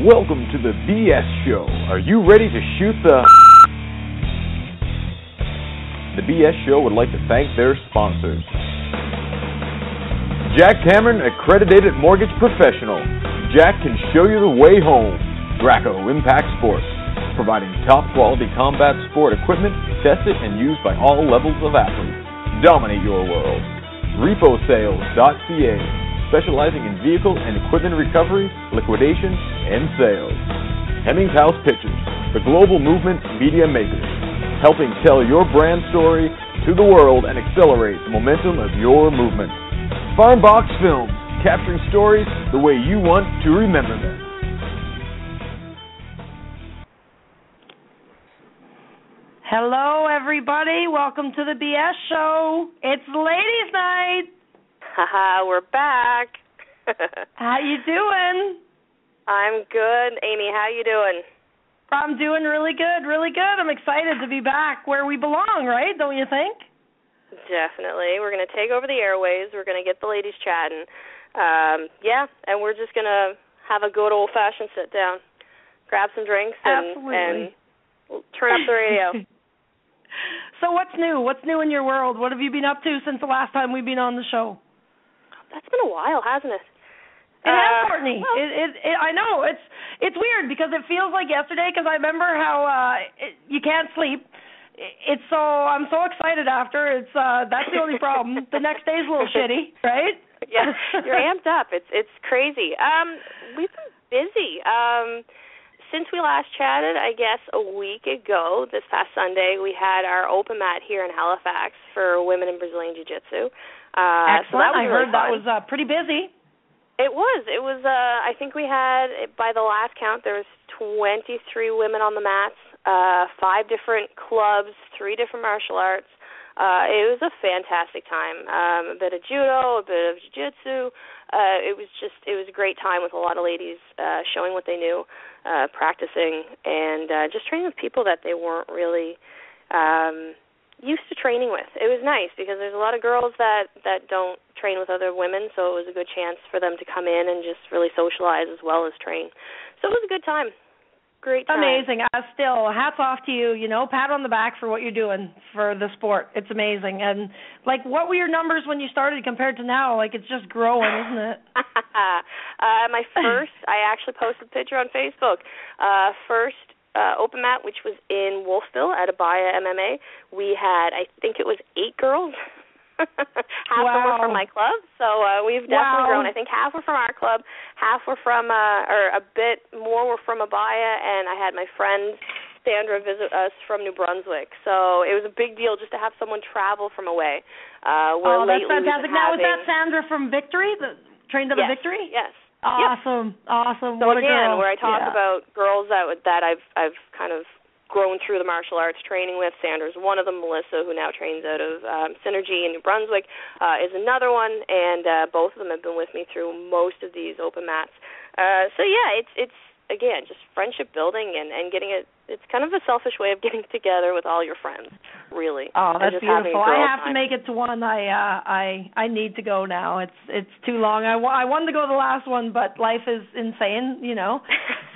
Welcome to the BS Show. Are you ready to shoot the... The BS Show would like to thank their sponsors. Jack Cameron, accredited mortgage professional. Jack can show you the way home. Draco Impact Sports, providing top quality combat sport equipment tested and used by all levels of athletes. Dominate your world. RepoSales.ca, specializing in vehicle and equipment recovery, liquidation, and sales. Hemmings House Pictures, the global movement media makers, helping tell your brand story to the world and accelerate the momentum of your movement. Farmbox Films, capturing stories the way you want to remember them. Hello, everybody. Welcome to the BS Show. It's Ladies' Night. Haha, we're back. How you doing? I'm good. Amy, how you doing? I'm doing really good, really good. I'm excited to be back where we belong, right? Don't you think? Definitely. We're going to take over the airways. We're going to get the ladies chatting. And we're just going to have a good old-fashioned sit-down, grab some drinks, and turn up the radio. So what's new? What's new in your world? What have you been up to since the last time we've been on the show? That's been a while, hasn't it? It has, Courtney. I know. It's weird because it feels like yesterday because I remember how you can't sleep. I'm so excited after. That's the only problem. The next day's a little shitty, right? Yeah, you're amped up. It's crazy. We've been busy. Since we last chatted, I guess a week ago, this past Sunday, we had our open mat here in Halifax for women in Brazilian Jiu-Jitsu. Excellent. So that was I heard that was pretty busy. It was. I think we had, by the last count, there was 23 women on the mats, 5 different clubs, 3 different martial arts. It was a fantastic time. A bit of judo, a bit of jiu-jitsu. It was a great time with a lot of ladies showing what they knew, practicing, and just training with people that they weren't really used to training with. It was nice because there's a lot of girls that don't train with other women, so it was a good chance for them to come in and just really socialize as well as train. So it was a good time. Great time. Amazing. Still, hats off to you, pat on the back for what you're doing for the sport. It's amazing. And, what were your numbers when you started compared to now? It's just growing, isn't it? My first, I actually posted a picture on Facebook. First open mat, which was in Wolfville at Abaya MMA, we had, I think it was 8 girls. Half of them were from my club, so we've definitely grown. I think half were from our club, half were from, or a bit more were from Abaya, and I had my friend Sandra visit us from New Brunswick. So it was a big deal just to have someone travel from away. That's fantastic. Now, is that Sandra from Victory, trained out of Victory? Yes. Awesome, awesome. So what again, a girl. Where I talk about girls that I've kind of grown through the martial arts training with. Sandra's one of them. Melissa, who now trains out of Synergy in New Brunswick, is another one, and both of them have been with me through most of these open mats. It's again just friendship building and getting it. It's kind of a selfish way of getting together with all your friends, really. Oh, that's beautiful. I have time. to make it to one. I need to go now. It's too long. I wanted to go to the last one, but life is insane,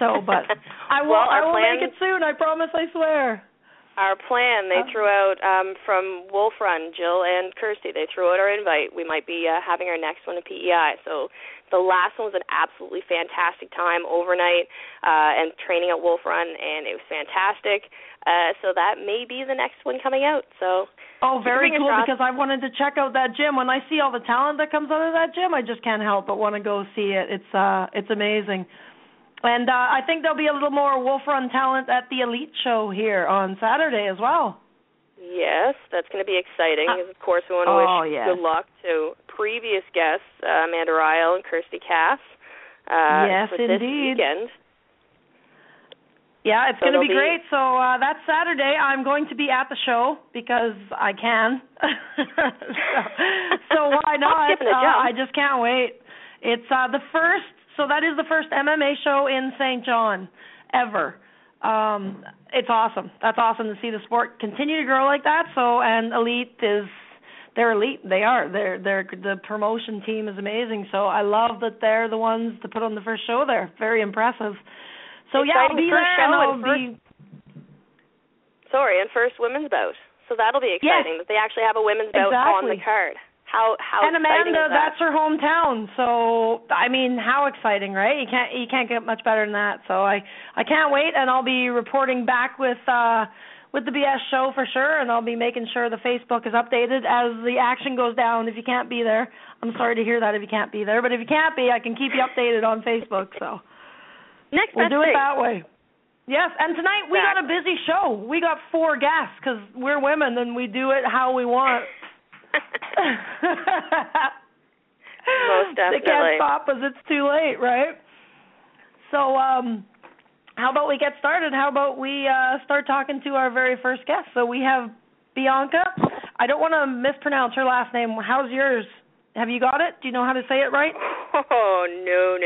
So, but I will make it soon. I promise. I swear. Our plan, they threw out from Wolf Run, Jill and Kirsty, they threw out our invite. We might be having our next one at PEI. So the last one was an absolutely fantastic time overnight and training at Wolf Run, and it was fantastic. So that may be the next one coming out. So very cool, because I wanted to check out that gym. When I see all the talent that comes out of that gym, I just can't help but want to go see it. It's amazing. And I think there'll be a little more Wolf Run talent at the Elite Show here on Saturday as well. Yes, that's going to be exciting. Because of course, we want to wish good luck to previous guests, Amanda Ryle and Kirsty Cass. Yes, for indeed. This weekend. Yeah, it's going to be great. So that's Saturday. I'm going to be at the show because I can. so why not? I just can't wait. It's the first. So that is the first MMA show in St. John ever. It's awesome. That's awesome to see the sport continue to grow like that. So, and they're elite. They are. The promotion team is amazing. So I love that they're the ones to put on the first show there. Very impressive. So yeah, I'll be there and I'll be. Sorry, and first women's bout. So that'll be exciting that they actually have a women's bout on the card. How and exciting Amanda, is that? that's her hometown. So I mean, how exciting, right? You can't get much better than that. So I can't wait, and I'll be reporting back with the BS show for sure, and I'll be making sure the Facebook is updated as the action goes down. If you can't be there, I'm sorry to hear that if you can't be there, but if you can't be, I can keep you updated on Facebook. So we'll do it that way. Yes, and tonight we got a busy show. We got 4 guests because we're women and we do it how we want. Most definitely. They can't stop us. It's too late, right? So how about we get started? How about we start talking to our very first guest? So we have Bianca. I don't want to mispronounce her last name. How's yours? Have you got it? Do you know how to say it right? Oh, no.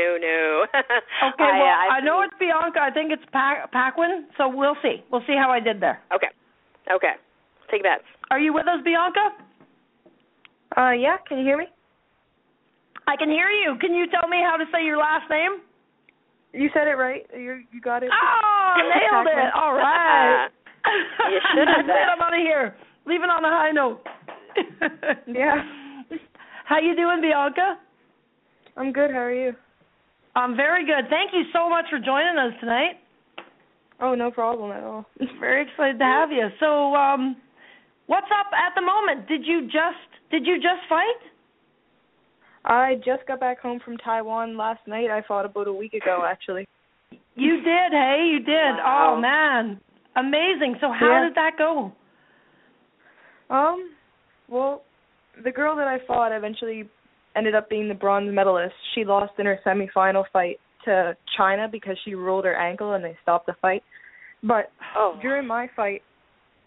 Okay, well, I know it's Bianca. I think it's Paquin, so we'll see. We'll see how I did there. Okay. Take bets. Are you with us, Bianca? Yeah. Can you hear me? I can hear you. Can you tell me how to say your last name? You said it right. You got it. Oh, nailed it. All right. You should have. That's it. I'm out of here. Leaving on a high note. Yeah. How you doing, Bianca? I'm good. How are you? I'm very good. Thank you so much for joining us tonight. Oh, no problem at all. Very excited to have you. So, what's up at the moment? Did you just fight? I just got back home from Taiwan last night. I fought about a week ago, actually. You did, hey? You did. Wow. Oh, man. Amazing. So how did that go? Well, the girl that I fought eventually ended up being the bronze medalist. She lost in her semifinal fight to China because she rolled her ankle and they stopped the fight. But during my fight,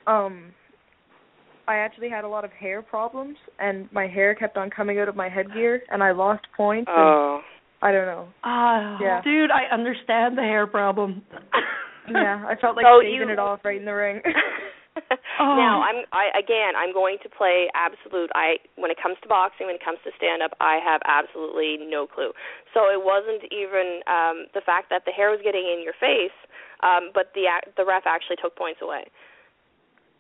I actually had a lot of hair problems, and my hair kept on coming out of my headgear, and I lost points. And I don't know. Dude, I understand the hair problem. Yeah, I felt like shaving it off right in the ring. Now, I'm going to play absolute. When it comes to boxing, when it comes to stand-up, I have absolutely no clue. So it wasn't even the fact that the hair was getting in your face, but the ref actually took points away.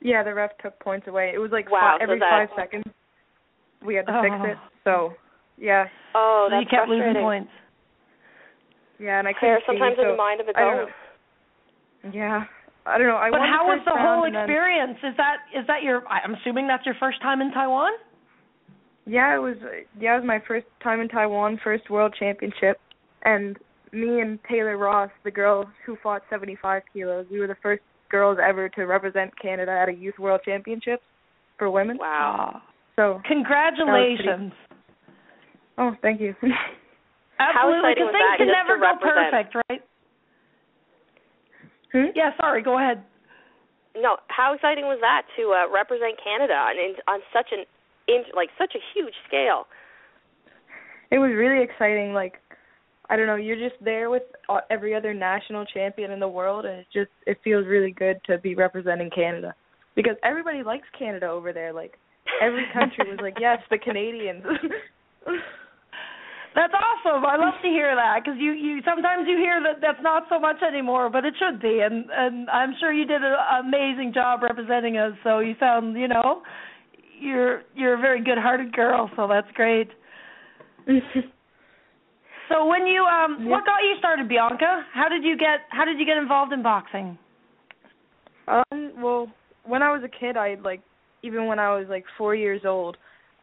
Yeah, the ref took points away. It was like every 5 seconds we had to fix it. So, yeah. Oh, so you kept losing points. Yeah, and I couldn't sometimes see, in the mind of its own. Yeah. I don't know. But how was the whole experience? Is that your? I'm assuming that's your first time in Taiwan. Yeah, it was my first time in Taiwan, first world championship, and me and Taylor Ross, the girl who fought 75 kilos, we were the first girls ever to represent Canada at a youth world championships for women. Wow! So congratulations. Oh, thank you. Absolutely, because things can never go perfect, right? Yeah, sorry, go ahead. No, how exciting was that to represent Canada on such a huge scale? It was really exciting. Like, I don't know, you're just there with every other national champion in the world, and it feels really good to be representing Canada because everybody likes Canada over there. Like, every country was like, yes, the Canadians. That's awesome. I love to hear that because you sometimes you hear that's not so much anymore, but it should be. And I'm sure you did an amazing job representing us. So you sound, you're a very good-hearted girl. So that's great. So when you what got you started, Bianca? How did you get involved in boxing? Well, when I was a kid, even when I was 4 years old,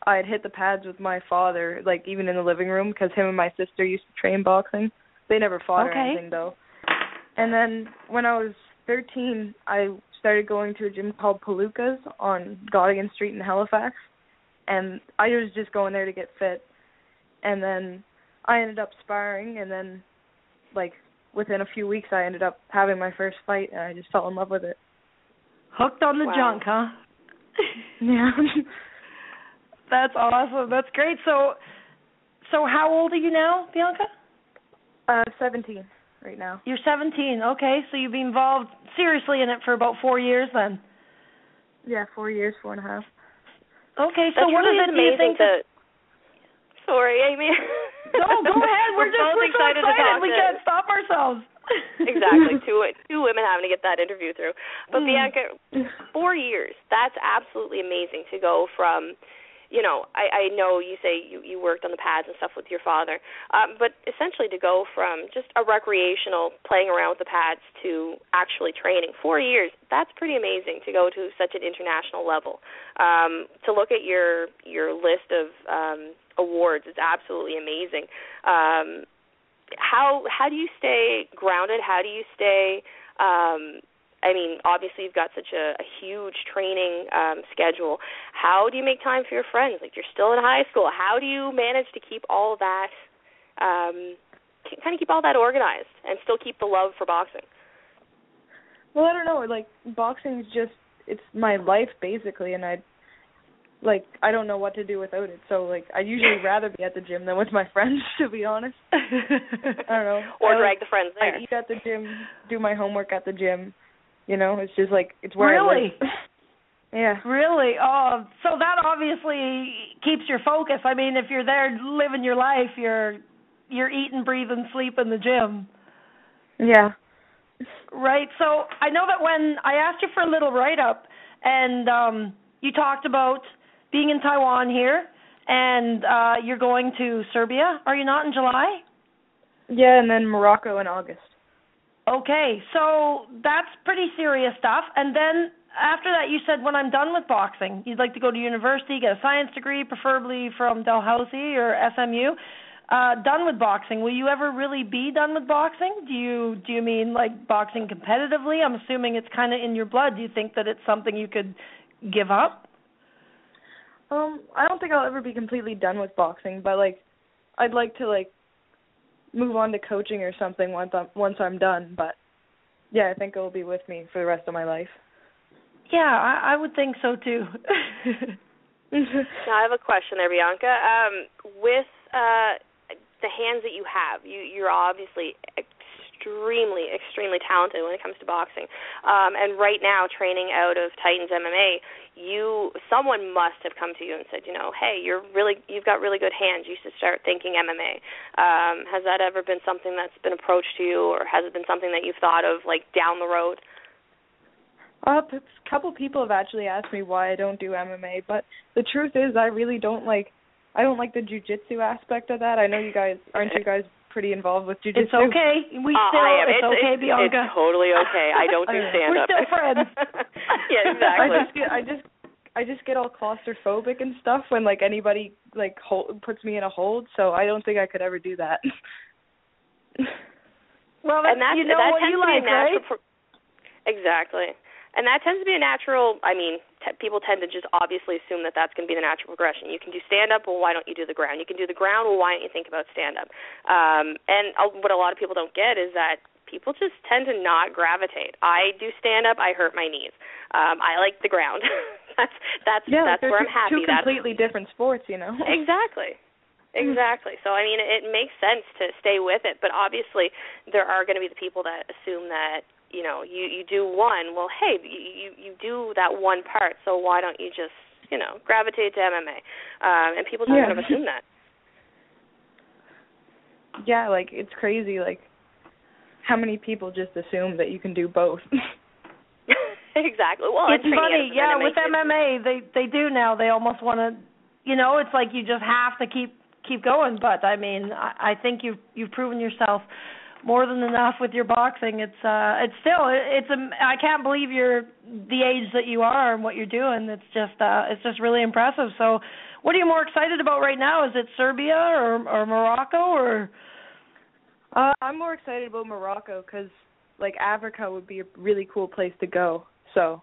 I'd hit the pads with my father, even in the living room, because him and my sister used to train boxing. They never fought or anything, though. And then when I was 13, I started going to a gym called Palooka's on Goddigan Street in Halifax. And I was just going there to get fit. And then I ended up sparring, and then, within a few weeks, I ended up having my first fight, and I just fell in love with it. Hooked on the junk, huh? Yeah. That's awesome. That's great. So how old are you now, Bianca? 17 right now. You're 17. Okay, so you've been involved seriously in it for about 4 years then. Yeah, 4 years, 4.5. Okay, so what is it do you think Sorry, Amy. No, go ahead. We're so excited. We can't stop ourselves. ourselves. Exactly. Two women having to get that interview through. But Bianca, 4 years, that's absolutely amazing to go from, I know you say you worked on the pads and stuff with your father, but essentially to go from just a recreational playing around with the pads to actually training. 4 years, that's pretty amazing to go to such an international level. To look at your list of awards is absolutely amazing. How do you stay grounded? How do you stay, obviously you've got such a huge training schedule. How do you make time for your friends? Like, you're still in high school. How do you manage to keep all of that, keep all that organized and still keep the love for boxing? Well, I don't know. Like, boxing is just, it's my life, basically, and I don't know what to do without it. So, I'd usually rather be at the gym than with my friends, to be honest. I don't know. Or drag the friends there. I eat at the gym, do my homework at the gym. It's just it's where I live. Yeah. Really? Oh, so that obviously keeps your focus. I mean, if you're there living your life, you're eating, breathing, sleeping the gym. Yeah. Right. So I know that when I asked you for a little write-up, and you talked about being in Taiwan here, and you're going to Serbia. Are you not in July? Yeah, and then Morocco in August. Okay, so that's pretty serious stuff. And then after that, you said, when I'm done with boxing, you'd like to go to university, get a science degree, preferably from Dalhousie or SMU. Done with boxing. Will you ever really be done with boxing? Do you mean boxing competitively? I'm assuming it's kind of in your blood. Do you think that it's something you could give up? I don't think I'll ever be completely done with boxing, but I'd like to move on to coaching or something once I'm done. But yeah, I think it will be with me for the rest of my life. Yeah, I would think so too. Now I have a question there, Bianca. With the hands that you have, you're obviously extremely talented when it comes to boxing. And right now, training out of Titans MMA, someone must have come to you and said, hey, you've got really good hands. You should start thinking MMA. Has that ever been something that's been approached to you, or has it been something that you've thought of down the road? A couple people have actually asked me why I don't do MMA, but the truth is I really don't like the jiu-jitsu aspect of that. I know aren't you guys prety involved with jiu-jitsu? It's okay. It's okay, Bianca. It's totally okay. I don't do stand-up. We're still friends. Yeah, exactly. I just get all claustrophobic and stuff when anybody puts me in a hold, so I don't think I could ever do that. Well, that what you like, right? Exactly. And that tends to be a natural, people tend to just obviously assume that that's going to be the natural progression. You can do stand-up, well, why don't you do the ground? You can do the ground, well, why don't you think about stand-up? And what a lot of people don't get is that people just tend to not gravitate. I do stand-up, I hurt my knees. I like the ground. that's where I'm happy. Two completely different sports, Exactly. So, it makes sense to stay with it, but obviously there are going to be the people that assume that, you do one. Well, hey, you do that one part, so why don't you just, gravitate to MMA? And people just kind of assume that. Yeah, it's crazy, how many people just assume that you can do both. Exactly. Well, it's funny, with MMA, they do now. They almost want to, it's like you just have to keep going. But I think you've proven yourself more than enough with your boxing. I can't believe you're the age that you are and what you're doing. It's just really impressive. So, what are you more excited about right now? Is it Serbia or Morocco or? I'm more excited about Morocco because Africa would be a really cool place to go. So.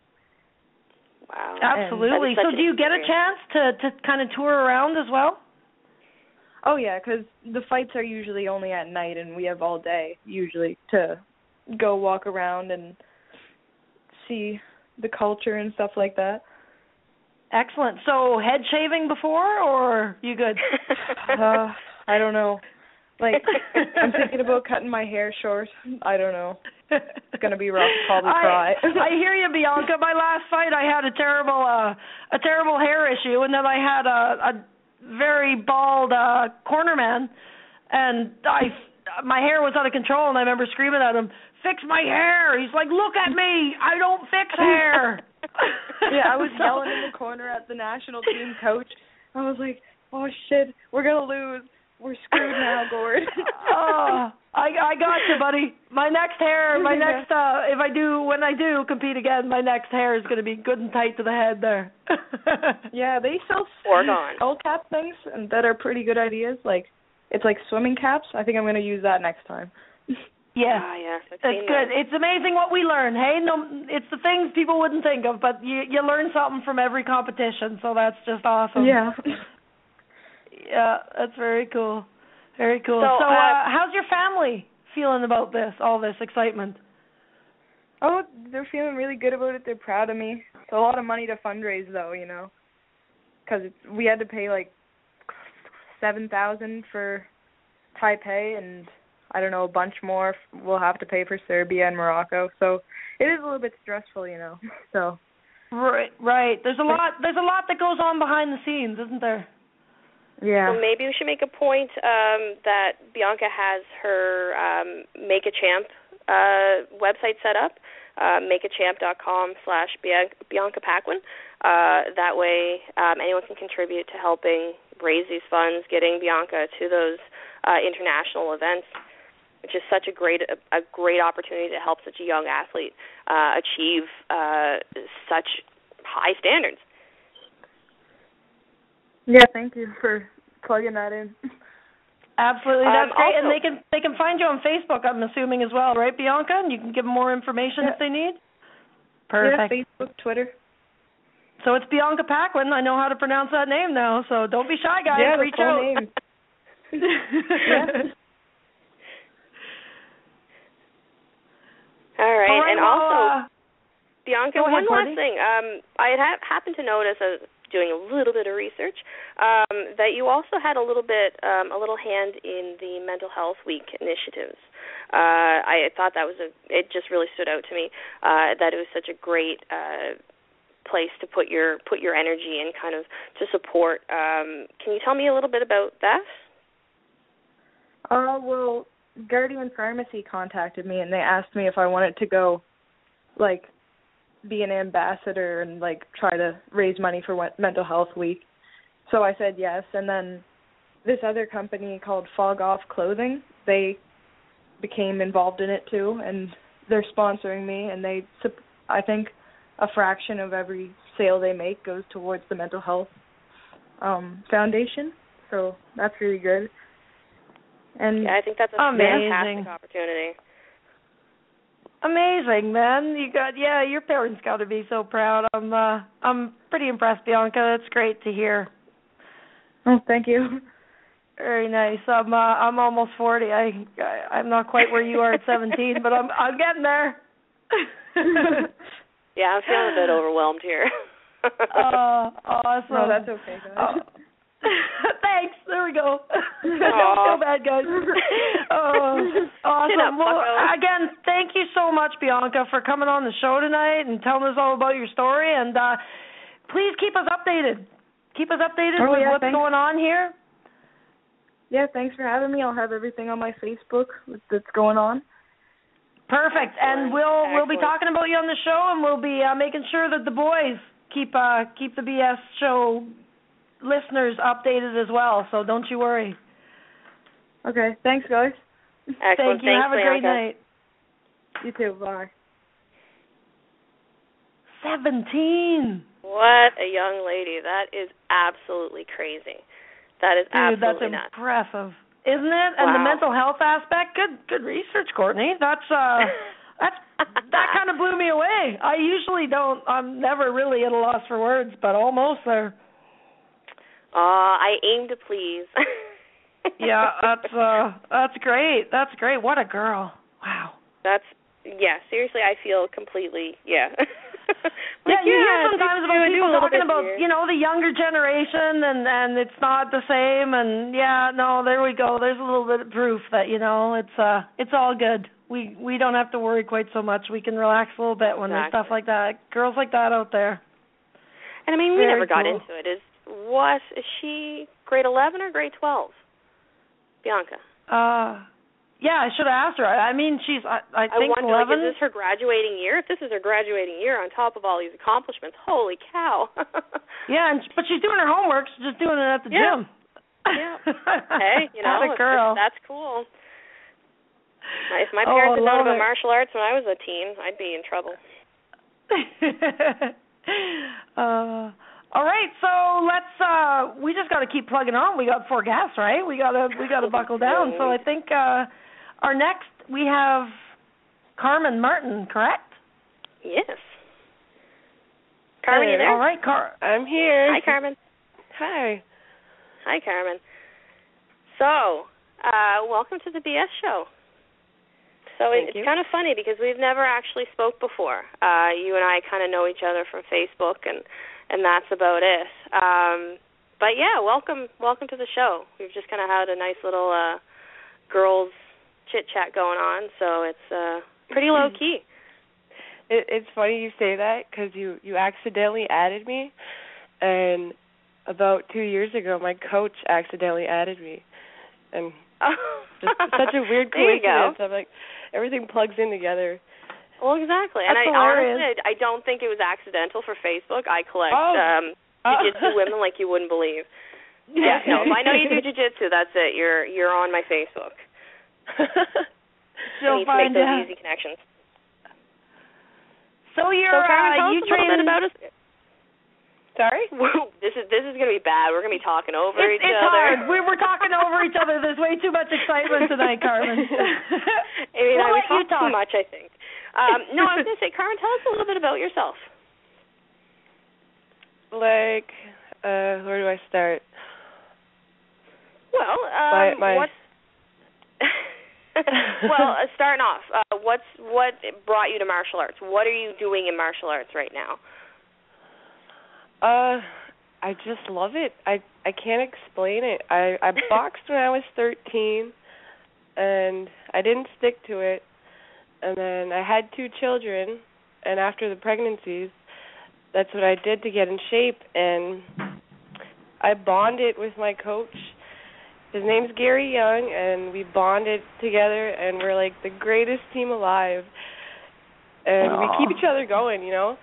Wow. Absolutely. So, do you get a chance to kind of tour around as well? Oh, yeah, because the fights are usually only at night, and we have all day, usually, to go walk around and see the culture and stuff like that. Excellent. So, head shaving before, or you good? I don't know. I'm thinking about cutting my hair short. I don't know. It's going to be rough. Probably cry. I hear you, Bianca. My last fight, I had a terrible hair issue, and then I had a very bald corner man, and my hair was out of control, and I remember screaming at him, "Fix my hair!" He's like, "Look at me! I don't fix hair." Yeah, I was yelling in the corner at the national team coach. I was like, "Oh shit, we're gonna lose. We're screwed now, Gord." I got you, buddy. My next hair, when I do compete again, my next hair is going to be good and tight to the head there. Yeah, they sell skull cap things that are pretty good ideas. Like, it's like swimming caps. I think I'm going to use that next time. Yeah, it's good. It's amazing what we learn. Hey, no, it's the things people wouldn't think of, but you learn something from every competition, so that's just awesome. Yeah. Yeah, that's very cool. Very cool. So how's your family feeling about this, all this excitement? Oh, they're feeling really good about it. They're proud of me. It's a lot of money to fundraise, though, you know, because we had to pay like $7,000 for Taipei, and I don't know, a bunch more we'll have to pay for Serbia and Morocco. So it is a little bit stressful, you know. So right. There's a lot that goes on behind the scenes, isn't there? Yeah. So maybe we should make a point that Bianca has her Make a Champ website set up, makeachamp.com/Bianca Paquin. That way anyone can contribute to helping raise these funds, getting Bianca to those international events, which is such a great opportunity to help such a young athlete achieve such high standards. Yeah, thank you for plugging that in. Absolutely, that's great. Also, and they can find you on Facebook, I'm assuming, as well, right, Bianca? And you can give them more information if they need. Perfect. Yeah, Facebook, Twitter. So it's Bianca Paquin. I know how to pronounce that name now, so don't be shy, guys. Yeah, reach out. Name. Yeah. All right, and also, Bianca, one Courtney. last thing. I had happened to notice, doing a little bit of research, that you also had a little hand in the Mental Health Week initiatives. I thought that it just really stood out to me that it was such a great place to put your energy and kind of to support. Can you tell me a little bit about that? Well, Guardian Pharmacy contacted me and they asked me if I wanted to go, like, be an ambassador and like try to raise money for Mental Health Week. So I said yes, and then this other company called Fog Off Clothing, they became involved in it too, and they're sponsoring me, and I think a fraction of every sale they make goes towards the Mental Health Foundation. So that's really good. And yeah, I think that's a fantastic opportunity. Amazing, man. Your parents got to be so proud. I'm pretty impressed, Bianca. That's great to hear. Oh, thank you. Very nice. I'm almost 40. I'm not quite where you are at 17, but I'm getting there. Yeah, I'm feeling a bit overwhelmed here. Awesome. No, that's okay, guys. Thanks. There we go. Don't feel bad, guys. Awesome. Well, again, thank you so much, Bianca, for coming on the show tonight and telling us all about your story. And please keep us updated. Keep us updated with what's going on here. Yeah, thanks for having me. I'll have everything on my Facebook that's going on. Perfect. And we'll be talking about you on the show, and we'll be making sure that the boys keep the BS show listeners updated as well, so don't you worry. Okay, thanks, guys. Excellent. Thank you. Thanks, have a great night. You too. Bye. 17. What a young lady. That is absolutely crazy. That is absolutely that's nuts. Impressive, isn't it? And the mental health aspect, good research, Courtney. That kind of blew me away. I'm never really at a loss for words, but almost there. I aim to please. Yeah, that's great. That's great. What a girl. Wow. Seriously, I feel completely, you hear sometimes about people talking about, the younger generation and it's not the same, and there we go. There's a little bit of proof that, it's all good. We don't have to worry quite so much. We can relax a little bit when there's stuff like that. Girls like that out there. And I mean, we never got into it. Is she grade 11 or grade 12? Bianca. Yeah, I should have asked her. I mean, she's, I think, I wonder, 11. like, is this her graduating year? If this is her graduating year on top of all these accomplishments, holy cow. Yeah, but she's doing her homework. She's just doing it at the gym. Yeah. Hey, you know, girl. That's cool. If my parents had known about martial arts when I was a teen, I'd be in trouble. All right, so let's we just got to keep plugging on. We got 4 guests, right? We got to buckle down. So I think our next we have Carmen Martin, correct? Yes. Carmen, you there? All right, I'm here. Hi, Carmen. Hi. Hi, Carmen. So, welcome to the BS show. So it's kind of funny because we've never actually spoke before. You and I kind of know each other from Facebook, and that's about it. But yeah, welcome to the show. We've just kind of had a nice little girls chit chat going on, so it's pretty low key. It's funny you say that because you accidentally added me, and about 2 years ago, my coach accidentally added me, and just such a weird coincidence. I'm like, everything plugs in together. Well, exactly. That's and honestly, I don't think it was accidental for Facebook. I collect jiu-jitsu women like you wouldn't believe. Yeah, no, if I know you do jiu-jitsu, that's it. You're on my Facebook. I need to make those easy connections. So Carmen, tell us a little bit about us. Sorry? This is going to be bad. We're going to be talking over each other. It's hard. We're talking over each other. There's way too much excitement tonight, Carmen. I mean, we talk too much, I think. No, I was going to say, Carmen, tell us a little bit about yourself. Like, where do I start? Well, starting off, what brought you to martial arts? What are you doing in martial arts right now? I just love it. I can't explain it. I boxed when I was 13, and I didn't stick to it. And then I had 2 children, and after the pregnancies, that's what I did to get in shape. And I bonded with my coach. His name's Gary Young, and we bonded together, and we're like the greatest team alive. And we keep each other going, you know.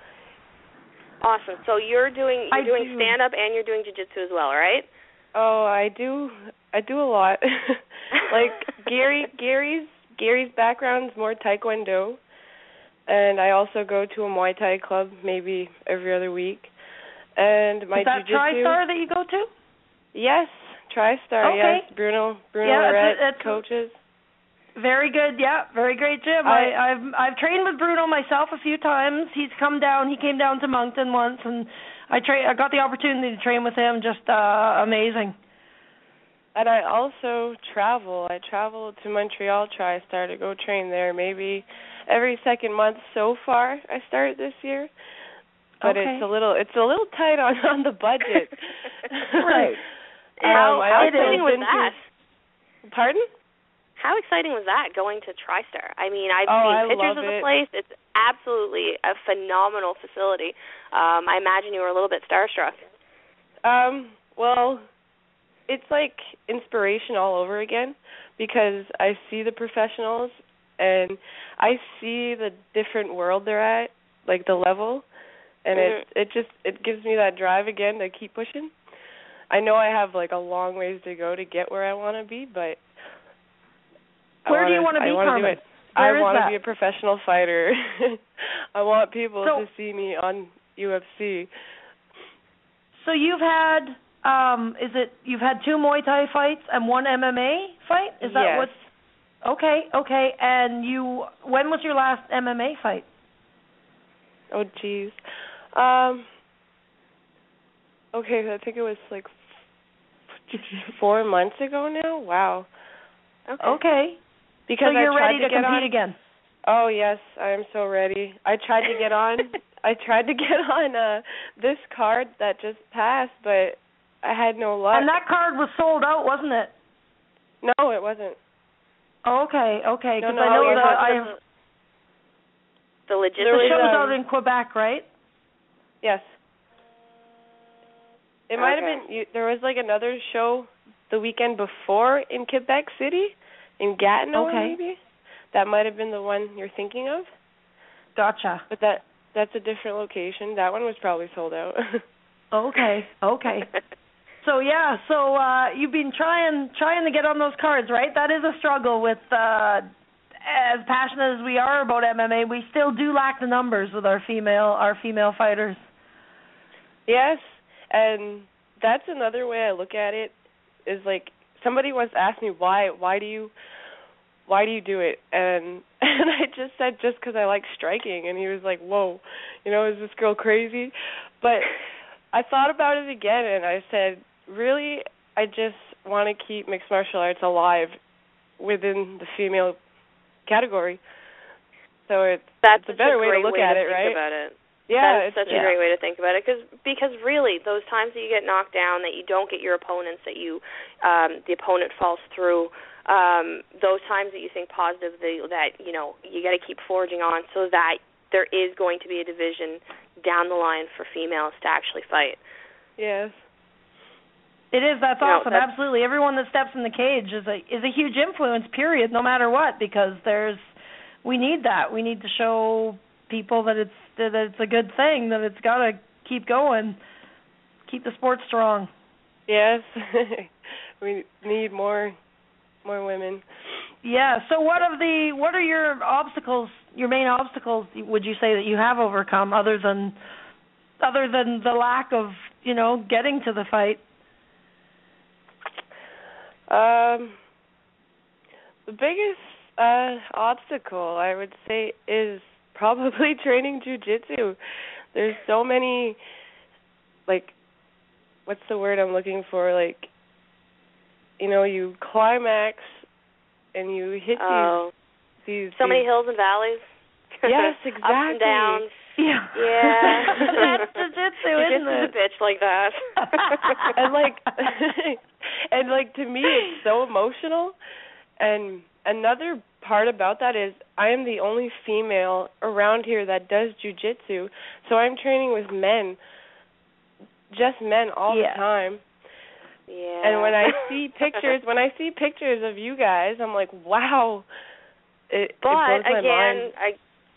Awesome. So you're doing stand up and you're doing jiu-jitsu as well, right? Oh, I do a lot. Like Gary's background's more taekwondo, and I also go to a Muay Thai club maybe every other week. And my jiu-jitsu. Is that TriStar that you go to? Yes, TriStar. Okay. Yes, Bruno Lorette coaches. Very good, yeah, very great gym. I've trained with Bruno myself a few times. He's come down. He came down to Moncton once, and I got the opportunity to train with him. Just amazing. And I also travel. I travel to Montreal TriStar to go train there. Maybe every second month so far. I started this year, but it's a little tight on the budget. Right. How exciting was that? Pardon? How exciting was that, going to TriStar? I mean, I've seen pictures of the place. It's absolutely a phenomenal facility. I imagine you were a little bit starstruck. Well, it's like inspiration all over again because I see the professionals and I see the different world they're at, like the level, and it gives me that drive again to keep pushing. I know I have like a long ways to go to get where I want to be, but where do you want to be, Carmen? I want to be a professional fighter. I want people to see me on UFC. So you've had, you've had 2 Muay Thai fights and 1 MMA fight? Is that yes. Okay. And when was your last MMA fight? Oh, geez. Okay, I think it was like 4 months ago now. Wow. Okay. Because so you're ready to compete again? Oh, yes, I am so ready. I tried to get on. This card that just passed, but I had no luck. And that card was sold out, wasn't it? No, it wasn't. Okay. Because I know the logistics. The show's out in Quebec, right? Yes. It might have been. There was like another show the weekend before in Quebec City, in Gatineau, maybe. That might have been the one you're thinking of. Gotcha. But that's a different location. That one was probably sold out. Okay. So you've been trying to get on those cards, right? That is a struggle with as passionate as we are about MMA, we still do lack the numbers with our female fighters. Yes, and that's another way I look at it. Is like somebody once asked me why do you do it, and I just said just because I like striking, and he was like, whoa, is this girl crazy? But I thought about it again, and I said, really, I just want to keep mixed martial arts alive within the female category. So it's a better way to look at it, right? About it. Yeah, that's such a great way to think about it, because really those times that you get knocked down, that you don't get your opponents, that the opponent falls through, those times that you think positively, that you got to keep forging on, so that there is going to be a division down the line for females to actually fight. Yes. It is. That's awesome. Absolutely. Everyone that steps in the cage is a huge influence, period, no matter what, because we need that. We need to show people that it's a good thing, that it's got to keep going, keep the sport strong. Yes. We need more women. Yeah. So what are your obstacles, your main obstacles, would you say, that you have overcome other than the lack of, getting to the fight? The biggest obstacle, I would say, is probably training jiu-jitsu. There's so many, what's the word I'm looking for? You climax and you hit these so many hills and valleys. Yes, exactly. Ups and downs. Yeah. That's jiu-jitsu, isn't it? Jiu-jitsu's a bitch like that. and to me, it's so emotional. And another part about that is I am the only female around here that does jiu-jitsu, so I'm training with men, just men all the time. Yeah. And when I see pictures of you guys, I'm like, wow. It blows my mind.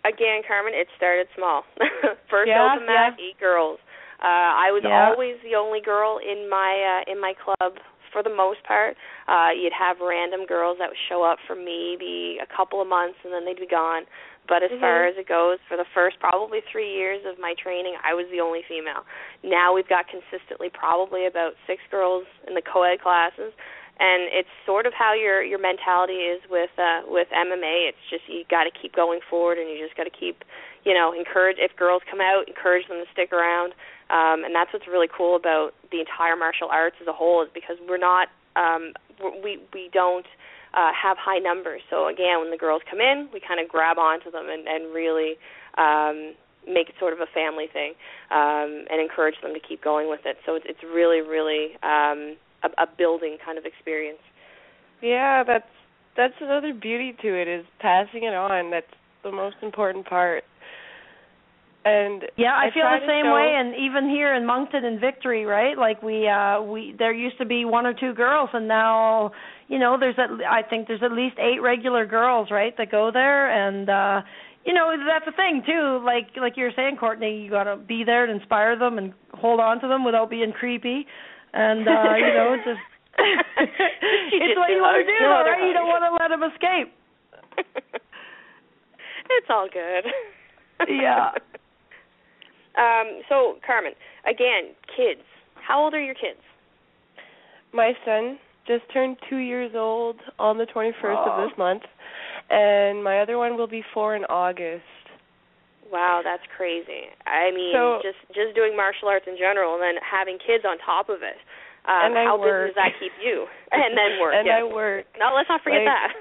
Again, Carmen, it started small. First open mat, 8 girls. I was always the only girl in my club for the most part. You'd have random girls that would show up for maybe a couple of months and then they'd be gone. But as far as it goes, for the first probably 3 years of my training, I was the only female. Now we've got consistently probably about 6 girls in the co-ed classes. And it's sort of how your mentality is with MMA. It's just you got to keep going forward, and you just got to keep, encourage. If girls come out, encourage them to stick around. And that's what's really cool about the entire martial arts as a whole, is because we're not, we don't have high numbers. So again, when the girls come in, we kind of grab onto them and really make it sort of a family thing, and encourage them to keep going with it. So it's really, really a building kind of experience. Yeah, that's another beauty to it, is passing it on. That's the most important part. And I feel the same way, and even here in Moncton and Victory, right? We there used to be 1 or 2 girls, and now I think there's at least 8 regular girls, right, that go there, and that's the thing too. Like you were saying, Courtney, you got to be there to inspire them and hold on to them without being creepy. And, just it's what you want to do, right? You don't want to let them escape. It's all good. Yeah. So, Carmen, again, kids. How old are your kids? My son just turned 2 years old on the 21st of this month, and my other one will be 4 in August. Wow, that's crazy. I mean, just doing martial arts in general and then having kids on top of it. How busy does that keep you? And then work. And I work. No, let's not forget that.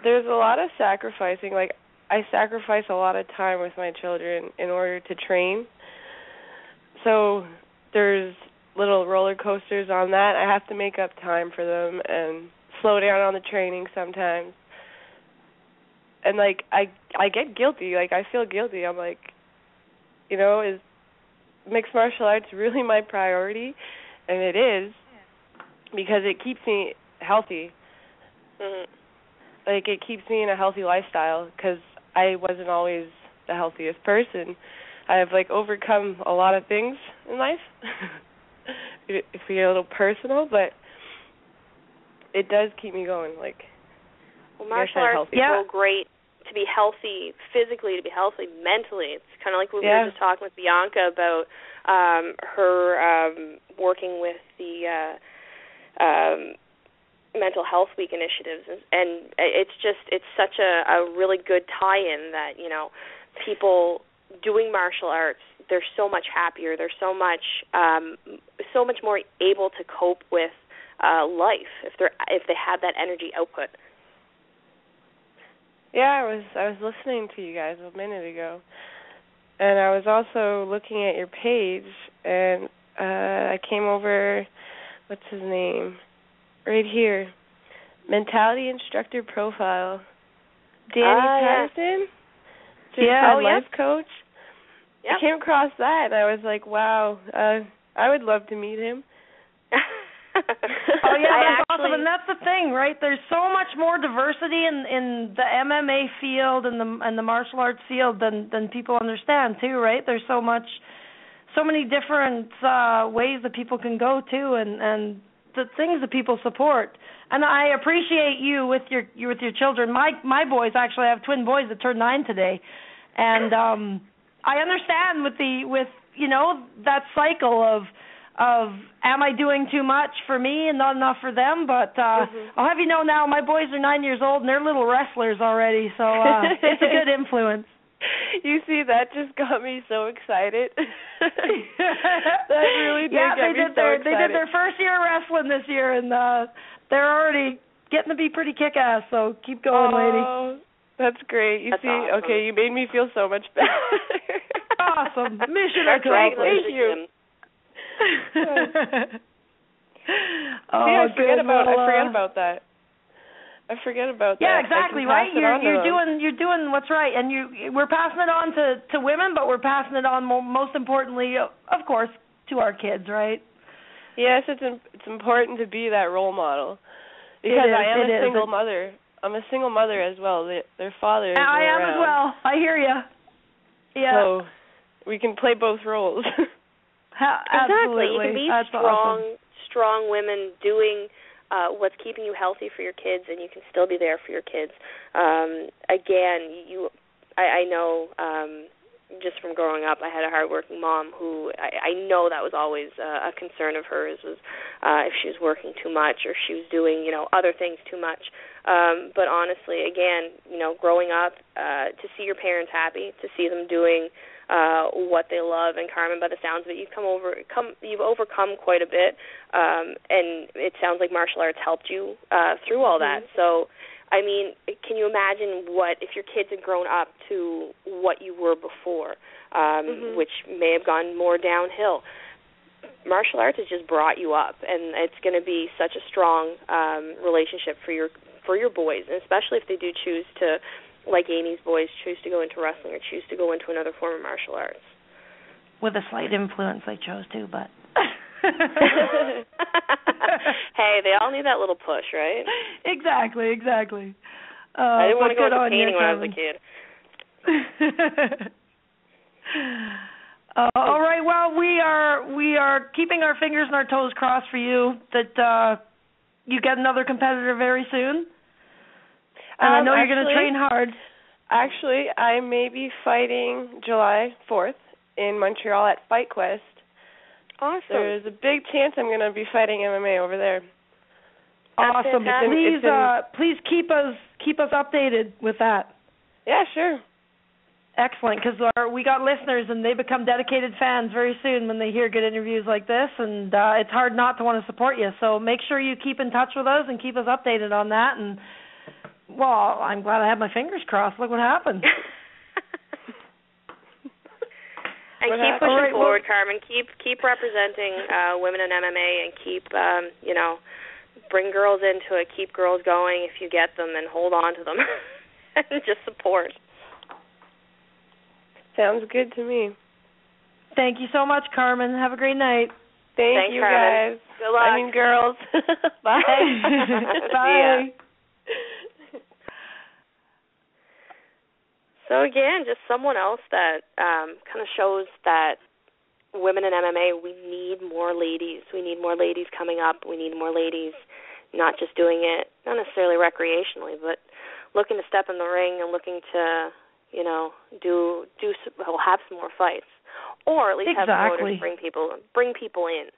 There's a lot of sacrificing. I sacrifice a lot of time with my children in order to train. So there's little roller coasters on that. I have to make up time for them and slow down on the training sometimes. And I get guilty. I feel guilty. I'm like, is mixed martial arts really my priority? And it is, because it keeps me healthy. Mhm. Like, it keeps me in a healthy lifestyle because I wasn't always the healthiest person. I have, like, overcome a lot of things in life. If we get a little personal, but it does keep me going. Like, well, martial arts is so great to be healthy physically, to be healthy mentally. It's kind of like we were just talking with Bianca about her working with the Mental Health Week initiatives, and it's such a really good tie-in that, you know, people doing martial arts, they're so much happier, they're so much more able to cope with life if they have that energy output. Yeah, I was listening to you guys a minute ago, and I was also looking at your page, and I came over, what's his name? Right here, Mentality Instructor Profile. Danny Patterson, life coach. Yep. I came across that, and I was like, wow, I would love to meet him. Oh, yeah, that's awesome, and that's the thing, right? There's so much more diversity in the MMA field and the martial arts field than people understand, too, right? There's so many different ways that people can go, too, and the things that people support. And I appreciate you with your children. My boys, actually, I have twin boys that turned 9 today, and I understand with you know, that cycle of am I doing too much for me and not enough for them, but I'll have you know now my boys are 9 years old and they're little wrestlers already, so it's a good influence. You see, that just got me so excited. That really did get me so excited. They did their first year of wrestling this year, and they're already getting to be pretty kick-ass, so keep going, lady. Oh, that's great. That's awesome. Okay, you made me feel so much better. Awesome. Mission accomplished. Thank you. I forget about that. I forget about that. Yeah, exactly, right? You're doing what's right, and we're passing it on to women, but we're passing it on most importantly, of course, to our kids, right? Yes, it's important to be that role model because I am a single mother. I'm a single mother as well. Their father is I am as well. I hear you. Yeah. So we can play both roles. Exactly. You can be awesome. strong women doing what's keeping you healthy for your kids, and you can still be there for your kids. Again, I know just from growing up, I had a hardworking mom who I know that was always a concern of hers was if she was working too much or she was doing, you know, other things too much. But honestly, again, you know, growing up, to see your parents happy, to see them doing what they love, and Carmen, by the sounds of it, you've overcome quite a bit, and it sounds like martial arts helped you through all that. So, I mean, can you imagine what if your kids had grown up to what you were before, which may have gone more downhill? Martial arts has just brought you up, and it's going to be such a strong relationship for your boys, and especially if they do choose to, like Amy's boys, choose to go into wrestling or choose to go into another form of martial arts. With a slight influence, they chose to, but. Hey, they all need that little push, right? Exactly. I didn't want to go into painting when I was a kid. All right. Well, we are keeping our fingers and our toes crossed for you that you get another competitor very soon. And I know you're going to train hard. Actually, I may be fighting July 4th in Montreal at Fight Quest. Awesome. There's a big chance I'm going to be fighting MMA over there. Awesome. Please keep us updated with that. Yeah, sure. Excellent, because we got listeners and they become dedicated fans very soon when they hear good interviews like this, and it's hard not to want to support you. So make sure you keep in touch with us and keep us updated on that. And well, I'm glad I had my fingers crossed. Look what happened. And keep pushing forward, Carmen. Keep representing women in MMA, and keep bring girls into it. Keep girls going if you get them, and hold on to them, and just support. Sounds good to me. Thank you so much, Carmen. Have a great night. Thanks, you Carmen. guys. Good luck. I mean, girls. Bye. Bye. So again, just someone else that kind of shows that women in MMA, we need more ladies. We need more ladies coming up. We need more ladies not just doing it, not necessarily recreationally, but looking to step in the ring and looking to, have some more fights, or at least have promoters bring people in,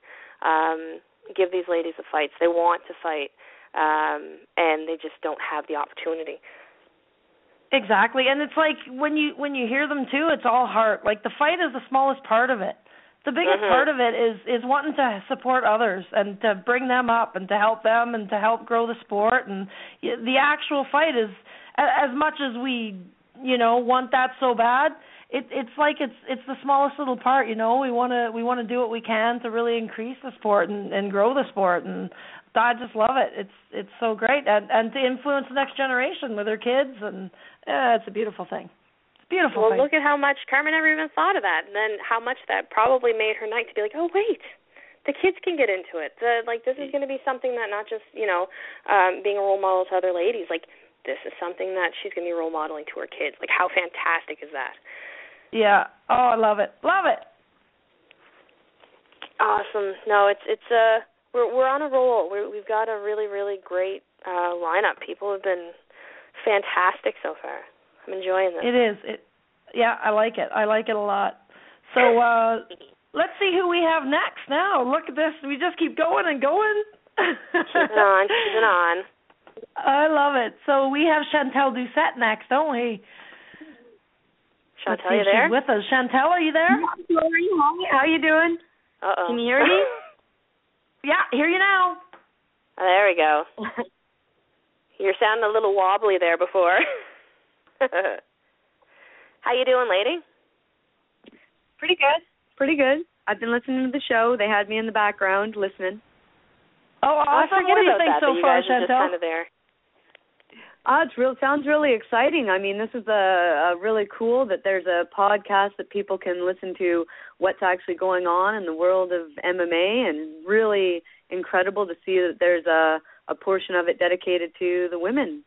give these ladies the fights they want to fight, and they just don't have the opportunity. Exactly, and it's like when you hear them too, it's all heart. Like the fight is the smallest part of it. The biggest part of it is wanting to support others and to bring them up and to help them and to help grow the sport. And the actual fight is, as much as we, want that so bad, it's like it's the smallest little part. We want to do what we can to really increase the sport and grow the sport. And I just love it. It's so great, and to influence the next generation with their kids, and it's a beautiful thing. Beautiful. Well, look at how much Carmen never even thought of that, and then how much that probably made her night to be like, oh, wait, the kids can get into it. This is going to be something that not just, being a role model to other ladies. Like, this is something that she's going to be role modeling to her kids. Like, how fantastic is that? Yeah. Oh, I love it. Love it. Awesome. No, we're on a roll. We've got a really, really great lineup. People have been fantastic so far. I'm enjoying this. It is. Yeah, I like it. I like it a lot. So let's see who we have next now. Look at this. We just keep going and going. Keep it on. I love it. So we have Chantelle Doucette next, don't we? Chantelle, you there? She's with us. Chantelle, are you there? Hi, how you doing? Uh-oh. Can you hear me? Yeah, hear you now. Oh, there we go. You're sounding a little wobbly there before. How you doing, lady? Pretty good. I've been listening to the show. They had me in the background listening. Oh, awesome. What do you think so far, Chantelle? Just kind of there. Sounds really exciting. I mean, this is a really cool that there's a podcast that people can listen to what's actually going on in the world of MMA, and really incredible to see that there's a portion of it dedicated to the women.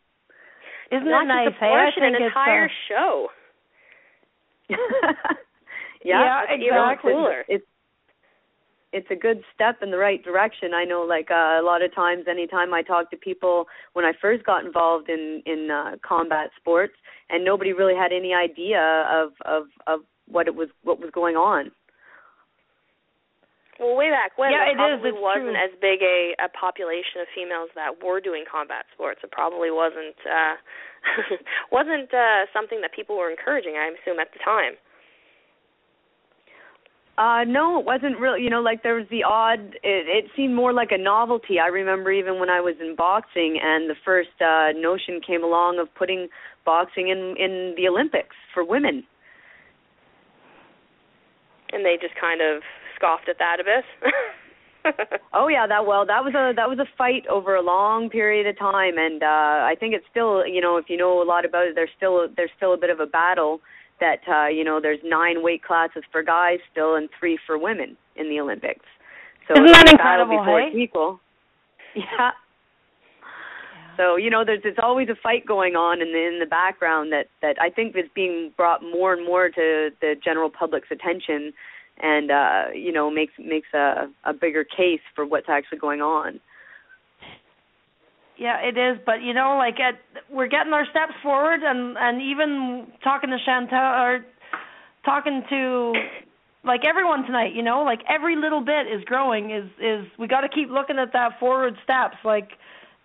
Isn't that nice? Just a portion, an entire show. Yeah, exactly. Cooler. It's a good step in the right direction. I know, like a lot of times, anytime I talk to people when I first got involved in combat sports, and nobody really had any idea of what was going on. Well, way back when, there probably wasn't true. As big a population of females that were doing combat sports. It probably wasn't something that people were encouraging, I assume, at the time. No, it wasn't really. Like there was the odd. It seemed more like a novelty. I remember even when I was in boxing, and the first notion came along of putting boxing in the Olympics for women. And they just kind of scoffed at that a bit. Oh yeah, that was a fight over a long period of time, and I think it's still, if you know a lot about it, there's still a bit of a battle that there's 9 weight classes for guys still and 3 for women in the Olympics. So isn't that incredible? Before it's equal. Yeah. So there's always a fight going on in the background that I think is being brought more and more to the general public's attention. And makes a bigger case for what's actually going on. Yeah, it is. But we're getting our steps forward, and even talking to Chantelle or talking to everyone tonight. Every little bit is growing. Is we got to keep looking at that forward steps.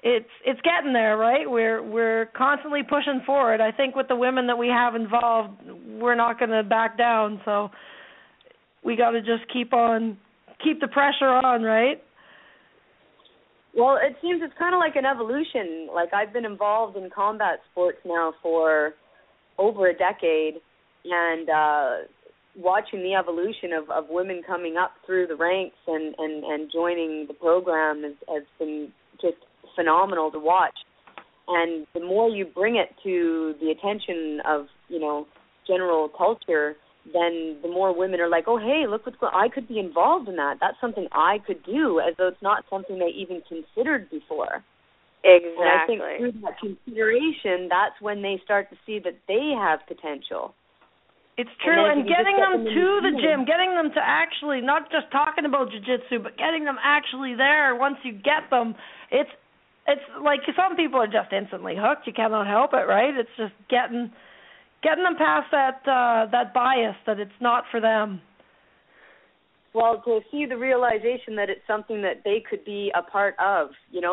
It's getting there, right? We're constantly pushing forward. I think with the women that we have involved, we're not going to back down. So we got to just keep the pressure on, right? Well, it seems it's kind of like an evolution. Like I've been involved in combat sports now for over a decade, and watching the evolution of women coming up through the ranks and joining the program has been just phenomenal to watch. And the more you bring it to the attention of, general culture, then the more women are like, oh, hey, look what's going on. I could be involved in that. That's something I could do, as though it's not something they even considered before. Exactly. And I think through that consideration, that's when they start to see that they have potential. It's true, and getting them to the gym, getting them to actually, not just talking about jiu-jitsu, but getting them actually there. Once you get them, it's like some people are just instantly hooked. You cannot help it, right? It's just getting them past that bias that it's not for them. Well, to see the realization that it's something that they could be a part of,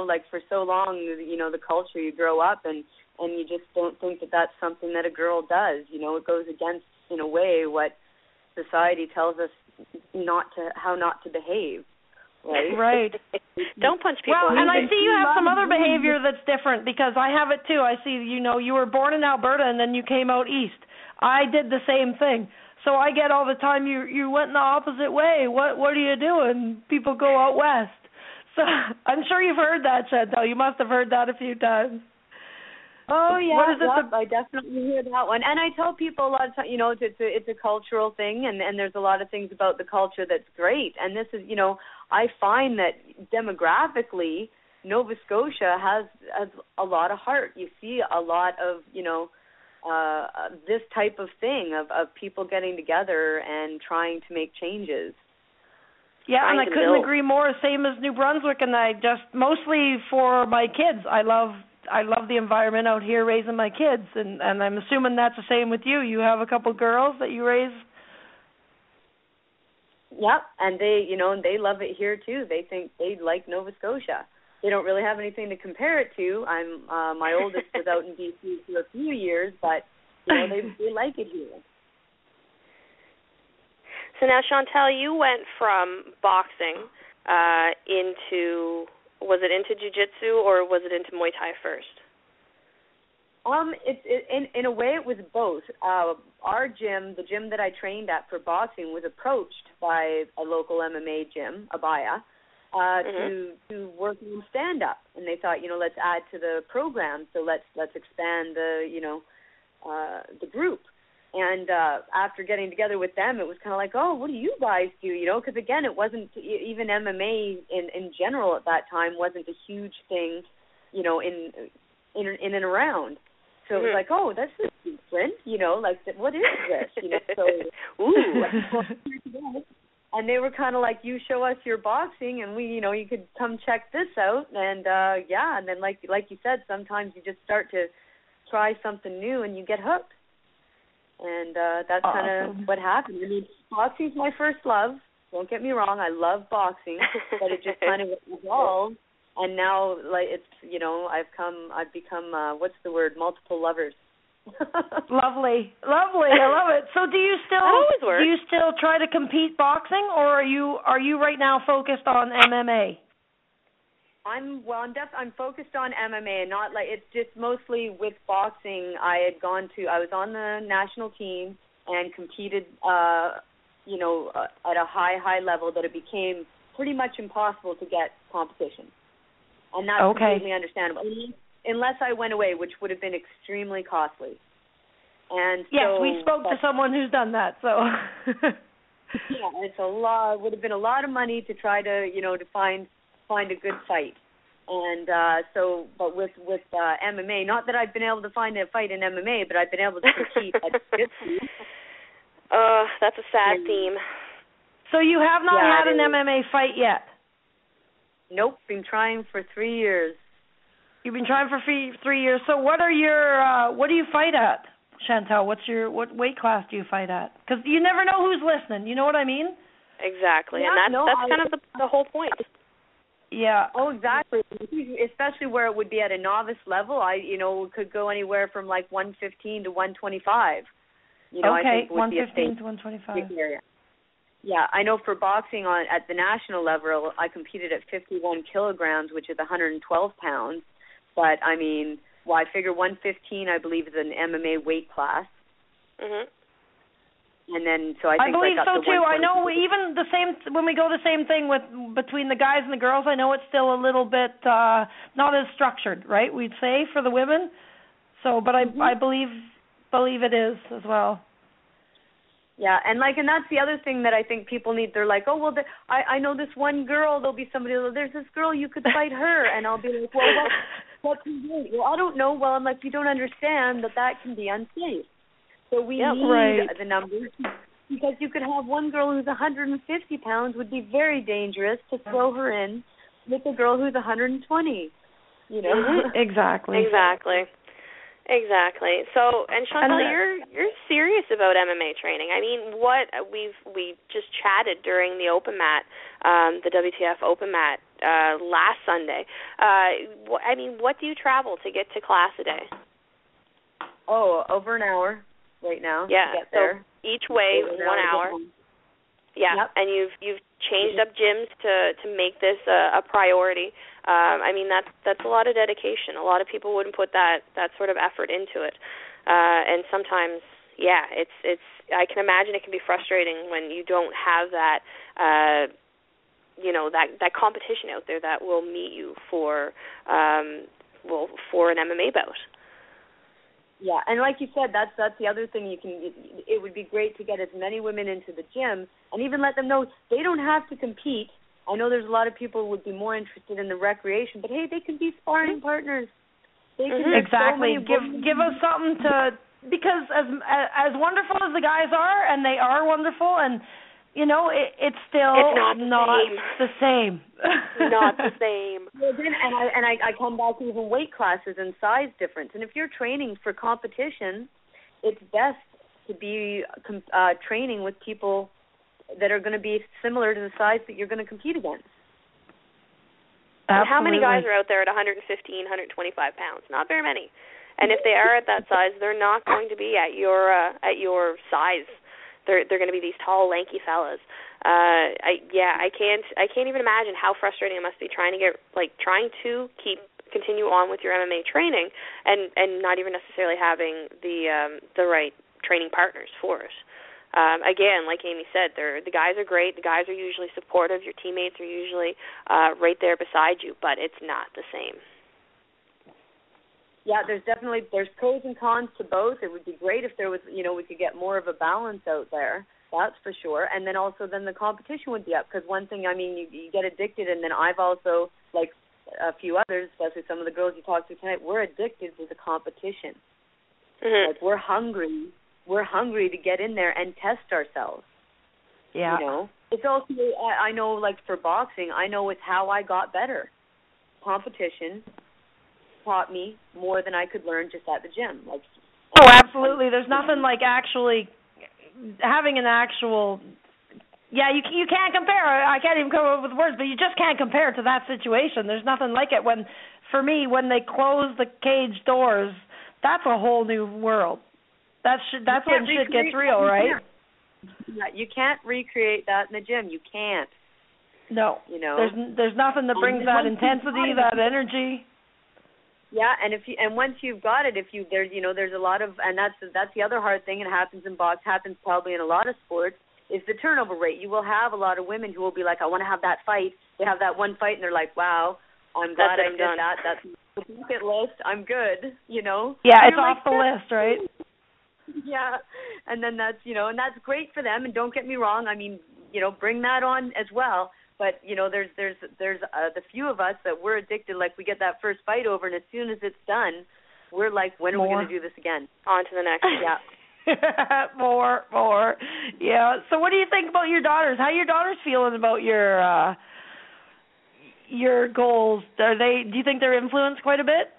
like for so long, the culture you grow up and you just don't think that that's something that a girl does. It goes against, in a way, what society tells us how not to behave. Right. Right. Don't punch people. Well, and I see you have some other behavior that's different, because I have it too. I see, you were born in Alberta and then you came out east. I did the same thing. So I get all the time, you went in the opposite way. What are you doing? People go out west. So I'm sure you've heard that, Chantelle. You must have heard that a few times. Oh, yeah. What is it? I definitely hear that one. And I tell people a lot of times, it's a cultural thing, and there's a lot of things about the culture that's great. And this is, I find that demographically, Nova Scotia has a lot of heart. You see a lot of, this type of thing of people getting together and trying to make changes. Yeah, and I couldn't agree more. Same as New Brunswick, and I just mostly for my kids. I love the environment out here raising my kids, and I'm assuming that's the same with you. You have a couple girls that you raise. Yep, and they love it here too. They think they like Nova Scotia. They don't really have anything to compare it to. My oldest was out in BC for a few years, but they like it here. So now, Chantelle, you went from boxing was it into jiu-jitsu or was it into Muay Thai first? In a way, it was both. Our gym, the gym that I trained at for boxing, was approached by a local MMA gym, Abaya, to work on stand-up, and they thought, let's add to the program, so let's expand the group. And after getting together with them, it was kind of like, oh, what do you guys do? Because again, it wasn't even MMA in general at that time wasn't a huge thing, in and around. So it was like, oh, that's different, what is this? So, ooh. And they were kind of like, you show us your boxing, and we, you could come check this out, and and then like you said, sometimes you just start to try something new, and you get hooked. And that's awesome. Kind of what happened. I mean, boxing's my first love. Don't get me wrong, I love boxing, but it just kind of evolved. And now, it's I've become what's the word? Multiple lovers. Lovely. I love it. So, do you still try to compete boxing, or are you right now focused on MMA? I'm focused on MMA, and not it's just mostly with boxing. I was on the national team and competed, at a high level that it became pretty much impossible to get competition. And that's completely understandable. Unless I went away, which would have been extremely costly. And yes, we spoke to someone who's done that, so. Yeah, it's a lot. It would have been a lot of money to try to, to find a good fight. And but with MMA, not that I've been able to find a fight in MMA, but I've been able to compete at jiu-jitsu. That's a sad theme. So you have not had an MMA fight yet? Nope, been trying for 3 years. You've been trying for 3 years. So what are your what do you fight at, Chantelle? What weight class do you fight at? Because you never know who's listening. You know what I mean? Exactly, and that's kind of the whole point. Yeah. Oh, exactly. Especially where it would be at a novice level. Could go anywhere from 115 to 125. I think 115 to 125. Yeah, I know for boxing at the national level, I competed at 51 kilograms, which is 112 pounds. But I figure 115, I believe, is an MMA weight class. Mhm. And then, so I think believe so too. I know even the same when we go the same thing between the guys and the girls. I know it's still a little bit not as structured, right? We'd say for the women. So, but I believe it is as well. Yeah, and that's the other thing that I think people need. They're like, oh, well, I know this one girl. There'll be somebody. There's this girl. You could fight her, and I'll be like, well, what can you do? Well, I don't know. Well, I'm like, you don't understand that can be unsafe. So we need the numbers, because you could have one girl who's 150 pounds would be very dangerous to throw her in with a girl who's 120. You know. Exactly. So, and Chantelle, you're serious about MMA training. I mean, we just chatted during the open mat, the WTF open mat last Sunday. I mean, what do you travel to get to class a day? Oh, over an hour right now. Yeah. To get there. So each way, 1 hour. Yeah. Yep. And you've changed up gyms to make this a priority. I mean, that's a lot of dedication. A lot of people wouldn't put that sort of effort into it. And sometimes, it's I can imagine it can be frustrating when you don't have that that competition out there that will meet you for an MMA bout. Yeah, and like you said, that's the other thing it would be great to get as many women into the gym and even let them know they don't have to compete. I know there's a lot of people who would be more interested in the recreation, but hey, they can be sparring partners. They can exactly. Give us something to, because as wonderful as the guys are, and they are wonderful, and it's still not the same. Not the same. And I come back to even weight classes and size difference. And if you're training for competition, it's best to be training with people that are going to be similar to the size that you're going to compete against. How many guys are out there at 115, 125 pounds? Not very many. And if they are at that size, they're not going to be at your size. They're going to be these tall, lanky fellas. I can't even imagine how frustrating it must be trying to continue on with your MMA training and not even necessarily having the right training partners for it. Again, like Amy said, the guys are great. The guys are usually supportive. Your teammates are usually right there beside you, but it's not the same. Yeah, there's pros and cons to both. It would be great if there was, we could get more of a balance out there. That's for sure. And then also the competition would be up, because one thing, I mean, you get addicted, and then I've also, like a few others, especially some of the girls you talked to tonight, we're addicted to the competition. Mm-hmm. Like we're hungry. We're hungry to get in there and test ourselves. Yeah. It's also, I know, like for boxing, I know it's how I got better. Competition taught me more than I could learn just at the gym. Absolutely. There's nothing like actually having an actual. Yeah, you can't compare. I can't even come up with words, but you just can't compare to that situation. There's nothing like it. For me, when they close the cage doors, that's a whole new world. That's when shit gets real, right? Yeah, you can't recreate that in the gym. You can't. No. There's nothing that brings that intensity, that energy. Yeah, and once you've got it, there's a lot of, and that's the other hard thing. It happens in box, happens probably in a lot of sports, is the turnover rate. You will have a lot of women who will be like, I want to have that fight. They have that one fight, and they're like, wow, I'm glad I did that. That's the bucket list. I'm good. Yeah, it's off the list, right? Yeah, and then that's and that's great for them. And don't get me wrong, I mean, bring that on as well. But there's the few of us that we're addicted. Like we get that first fight over, and as soon as it's done, we're like, when are we going to do this again? On to the next. Yeah. more. Yeah. So what do you think about your daughters? How are your daughters feeling about your goals? Do you think they're influenced quite a bit?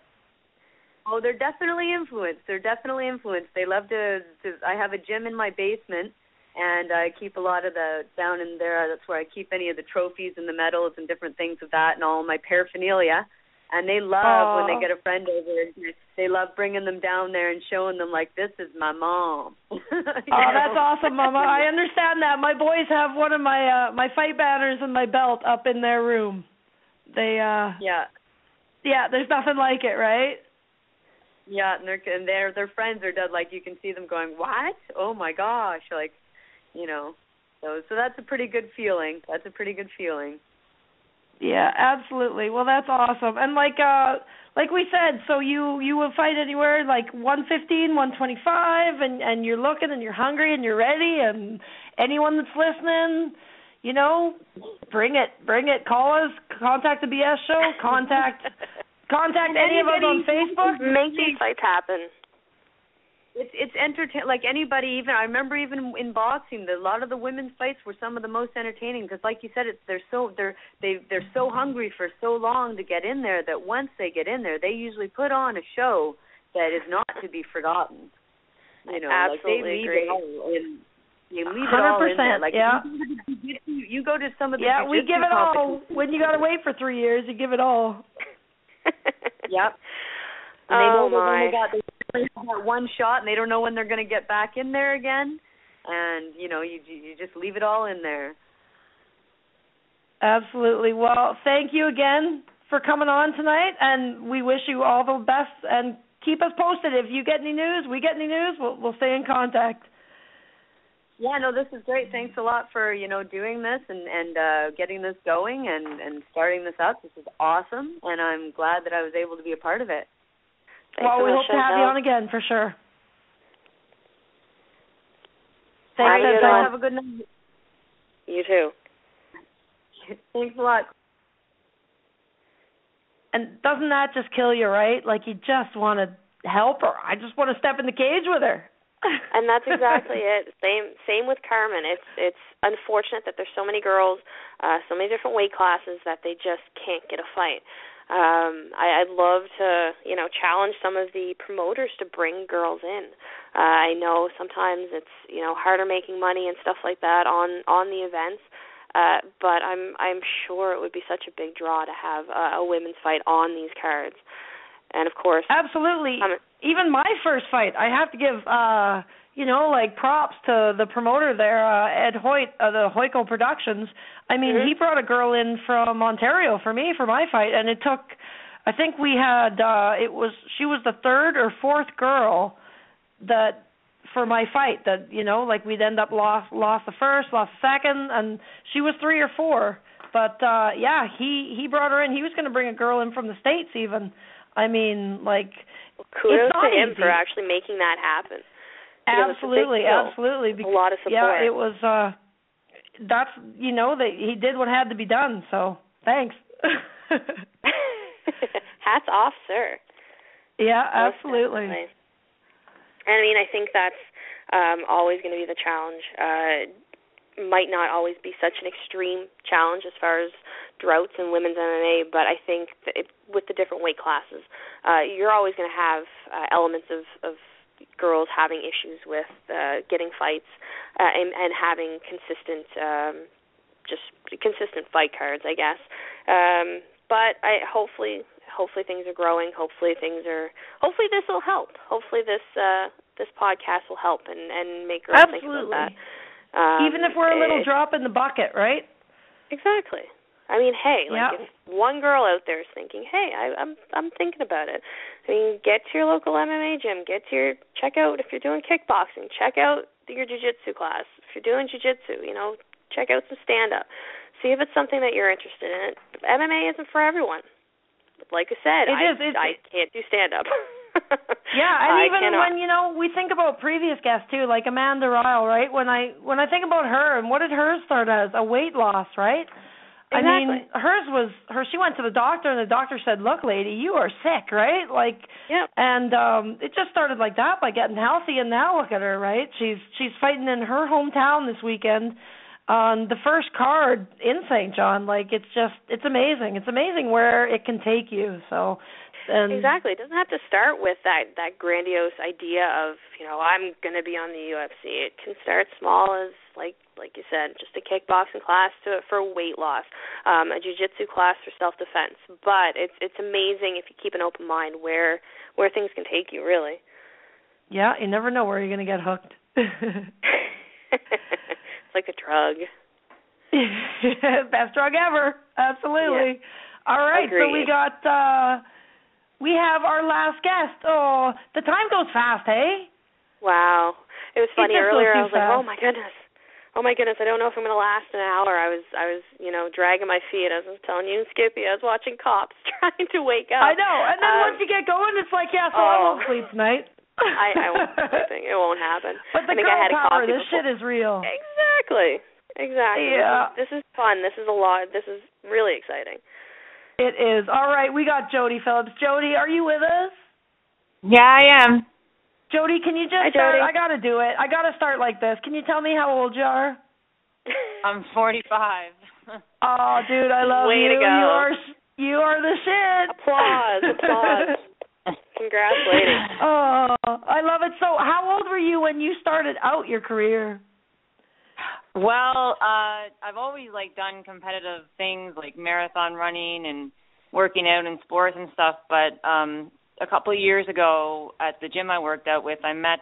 Oh, they're definitely influenced. They love to I have a gym in my basement, and I keep a lot of down in there. That's where I keep any of the trophies and the medals and different things of that and all my paraphernalia. And they love when they get a friend over. They love bringing them down there and showing them, like, this is my mom. That's awesome, Mama. I understand that. My boys have one of my fight banners and my belt up in their room. They Yeah, there's nothing like it, right? Yeah, and their friends are dead. Like you can see them going, what? Oh my gosh! Like, So that's a pretty good feeling. Yeah, absolutely. Well, that's awesome. And like we said, so you will fight anywhere like 115, 125, and you're looking and you're hungry and you're ready, and anyone that's listening, you know, bring it. Call us, contact the BS show, contact any of us on Facebook. Make these fights happen. It's entertaining. Like anybody, even I remember, even in boxing, a lot of the women's fights were some of the most entertaining because, like you said, they're so hungry for so long to get in there that once they get in there, they usually put on a show that is not to be forgotten. You know, absolutely like they leave agree. it all in. You leave it all in there. Like yeah. You go to some of the we give it all. When you got to wait for 3 years, you give it all. Yep. And they know they got one shot, and they don't know when they're going to get back in there again. And you know, you just leave it all in there. Absolutely. Well, thank you again for coming on tonight, and we wish you all the best. And keep us posted if you get any news. We get any news. We'll stay in contact. Yeah, no, this is great. Thanks a lot for, you know, doing this and getting this going and starting this up. This is awesome, and I'm glad that I was able to be a part of it. Well, we hope to have you on again for sure. Thanks, Chantelle. Have a good night. You too. Thanks a lot. And doesn't that just kill you, right? Like you just want to help her. I just want to step in the cage with her. And that's exactly it. Same with Carmen. It's unfortunate that there's so many girls, so many different weight classes that they just can't get a fight. I'd love to, you know, challenge some of the promoters to bring girls in. I know sometimes it's, you know, harder making money and stuff like that on the events, but I'm sure it would be such a big draw to have a women's fight on these cards. And of course, absolutely. Even my first fight, I have to give, you know, like props to the promoter there, Ed Hoyt, the Hoyko Productions. I mean, he brought a girl in from Ontario for me for my fight, and it took. I think we had. She was the third or fourth girl that for my fight that, you know, like we'd end up lost the first, lost the second, and she was 3 or 4. But yeah, he brought her in. He was going to bring a girl in from the States even. I mean, like, kudos to him easy. for actually making that happen. Absolutely, absolutely. A lot of support. Yeah, it was. That's, you know, that he did what had to be done. So thanks. Hats off, sir. Yeah, absolutely. And I mean, I think that's always going to be the challenge. Might not always be such an extreme challenge as far as droughts in women's MMA, but I think that with the different weight classes, you're always going to have elements of girls having issues with getting fights and having consistent fight cards, I guess. But hopefully things are growing. Hopefully this will help. Hopefully this podcast will help and make girls think about that. Even if we're a little drop in the bucket, right? Exactly. I mean, hey, if one girl out there is thinking, hey, I'm thinking about it. I mean, get to your local MMA gym. Check out, if you're doing kickboxing, check out your jiu-jitsu class. If you're doing jiu-jitsu, you know, check out some stand-up. See if it's something that you're interested in. MMA isn't for everyone. Like I said, I can't do stand-up. Yeah, and even when, you know, we think about previous guests too, like Amanda Ryle, right? When I think about her, and what did hers start as? A weight loss, right? Exactly. I mean, she went to the doctor, and the doctor said, "Look, lady, you are sick," right? Like, yep. And it just started like that by getting healthy, and now look at her, right? She's fighting in her hometown this weekend on the first card in St. John. Like, it's amazing. It's amazing where it can take you. So. Exactly. It doesn't have to start with that grandiose idea of, you know, I'm going to be on the UFC. It can start small as, like you said, just a kickboxing class for weight loss, a jiu-jitsu class for self-defense. But it's amazing if you keep an open mind where things can take you, really. Yeah, you never know where you're going to get hooked. It's like a drug. Best drug ever. Absolutely. Yeah. All right, Agreed. So we have our last guest. Oh, the time goes fast, hey? Wow. It was funny earlier. I was like, oh, my goodness. oh my goodness, I don't know if I'm going to last an hour. I was dragging my feet, as I was telling you and Skippy. I was watching Cops trying to wake up. I know, and then once you get going, it's like, I won't sleep tonight. I won't be sleeping. It won't happen. But the girl power, this shit is real. Exactly. Yeah. This is fun. This is a lot. This is really exciting. It is. All right, we got Jodi Phillips. Jodi, are you with us? Yeah, I am. Jodi, can you just start? I got to do it. I got to start like this. Can you tell me how old you are? I'm 45. Oh, dude, I love you. Way to go. You are the shit. Applause. Congrats, lady. Oh, I love it. So how old were you when you started out your career? Well, I've always done competitive things like marathon running and working out in sports and stuff, but a couple of years ago at the gym I worked out with, I met